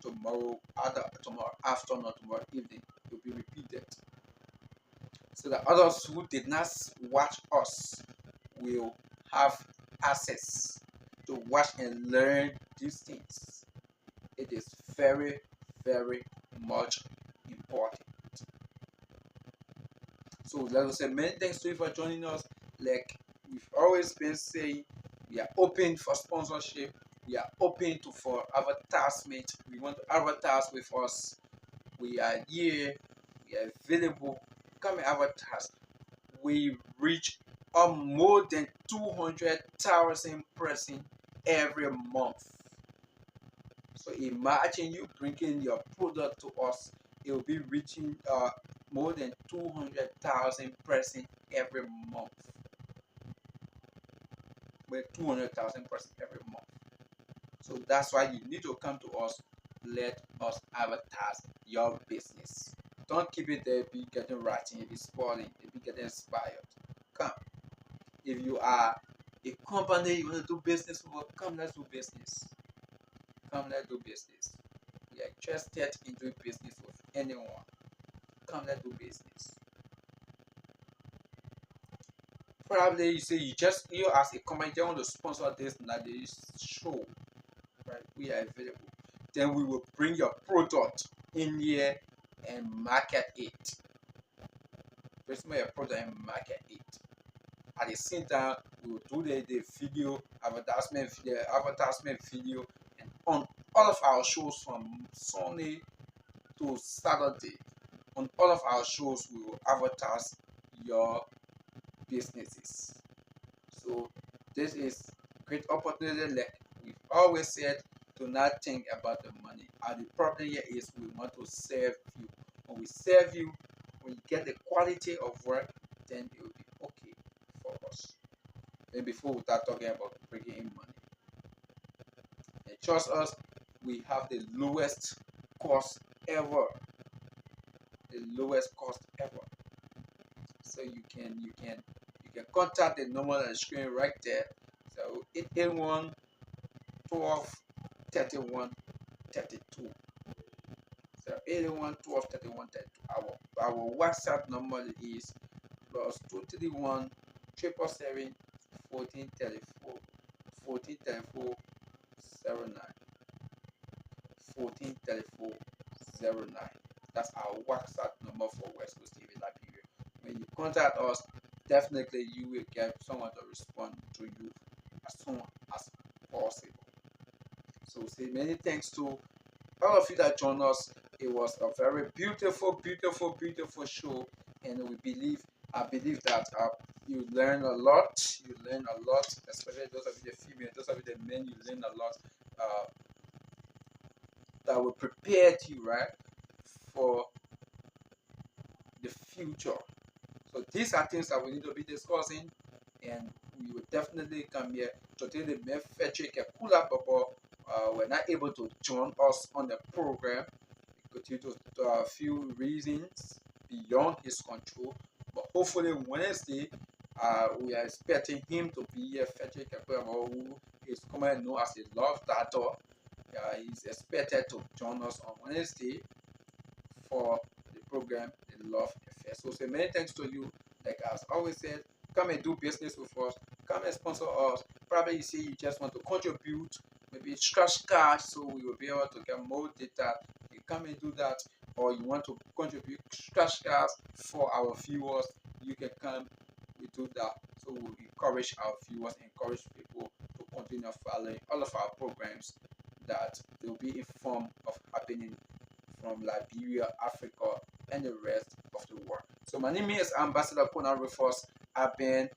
tomorrow afternoon, tomorrow evening. It will be repeated. So that others who did not watch us will have access to watch and learn these things. It is very, very much important. So let us say many thanks to you for joining us. Like we've always been saying, we are open for sponsorship. We are open for advertisement. We want to advertise with us. We are here. We are available. Come and advertise. We reach more than 200,000 persons every month. So imagine you bringing your product to us, it will be reaching more than 200,000 person every month. With 200,000 person every month. So that's why you need to come to us. Let us advertise your business. Don't keep it there, be getting rotten, be spoiling, be getting expired. Come. If you are a company you want to do business with, come, let's do business. Come, let's do business. We are interested in doing business with anyone. Come, let's do business. Probably you say you as a company you want to sponsor this and that show, right? We are available. Then we will bring your product in here and market it. Bring your product and market it. At the same time, we will do the video advertisement video, and on all of our shows from Sunday to Saturday, on all of our shows we will advertise your businesses. So this is great opportunity. Like we've always said, do not think about the money. And the problem here is we want to serve you. When we serve you, when you get the quality of work, then it will be okay for us. And before we start talking about bringing in money, and trust us, we have the lowest cost ever. The lowest cost ever. So you can contact the number on the screen right there. So 881 12 31 32. So 881 12 31 32. Our WhatsApp number is +231 777 1434 1434 09 1434 09. That's our WhatsApp number for West Coast TV Liberia. When you contact us, definitely you will get someone to respond to you as soon as possible. So say many thanks to all of you that joined us. It was a very beautiful show, and I believe that you learn a lot. You learn a lot, especially those of you the female, those of you the men. You learn a lot that will prepare you right for the future. So these are things that we need to be discussing, and we will definitely come here to tell the Fetchick Kula Babo. We're not able to join us on the program due to a few reasons beyond his control. But hopefully Wednesday, we are expecting him to be here. Fetchick Kula who is commonly known as the Love Doctor. He's expected to join us on Wednesday for the program The Love Affair. So say many thanks to you. Like as always said, come and do business with us. Come and sponsor us. Probably you see you just want to contribute, maybe scratch cash so we will be able to get more data. You come and do that, or you want to contribute scratch cash for our viewers, you can come. We do that. So we encourage our viewers, encourage people to continue following all of our programs, that they will be informed of happening from Liberia, Africa, and the rest of the world. So my name is Ambassador Conan Rufus. I've been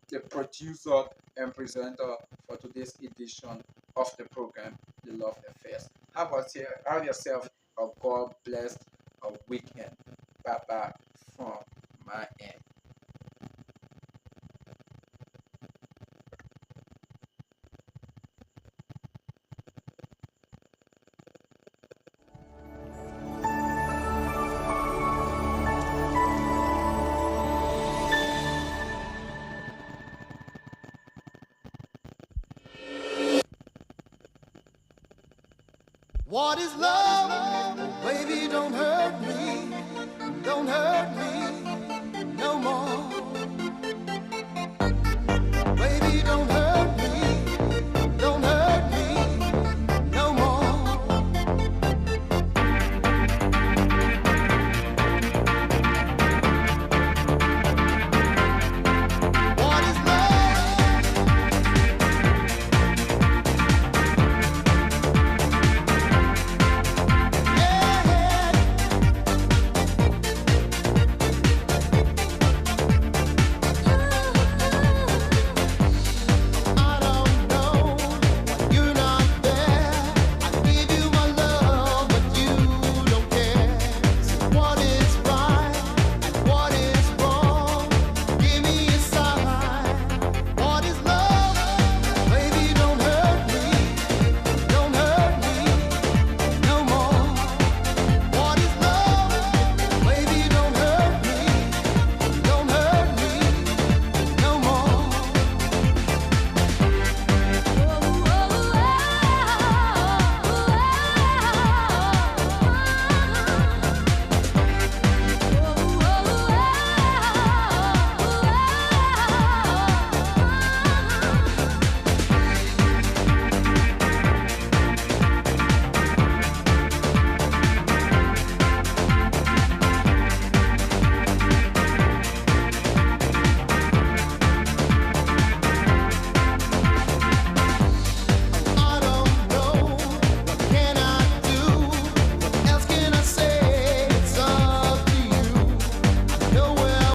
the producer and presenter for today's edition of the program, The Love Affairs. Have yourself a God blessed weekend. Bye bye from my end. What is love?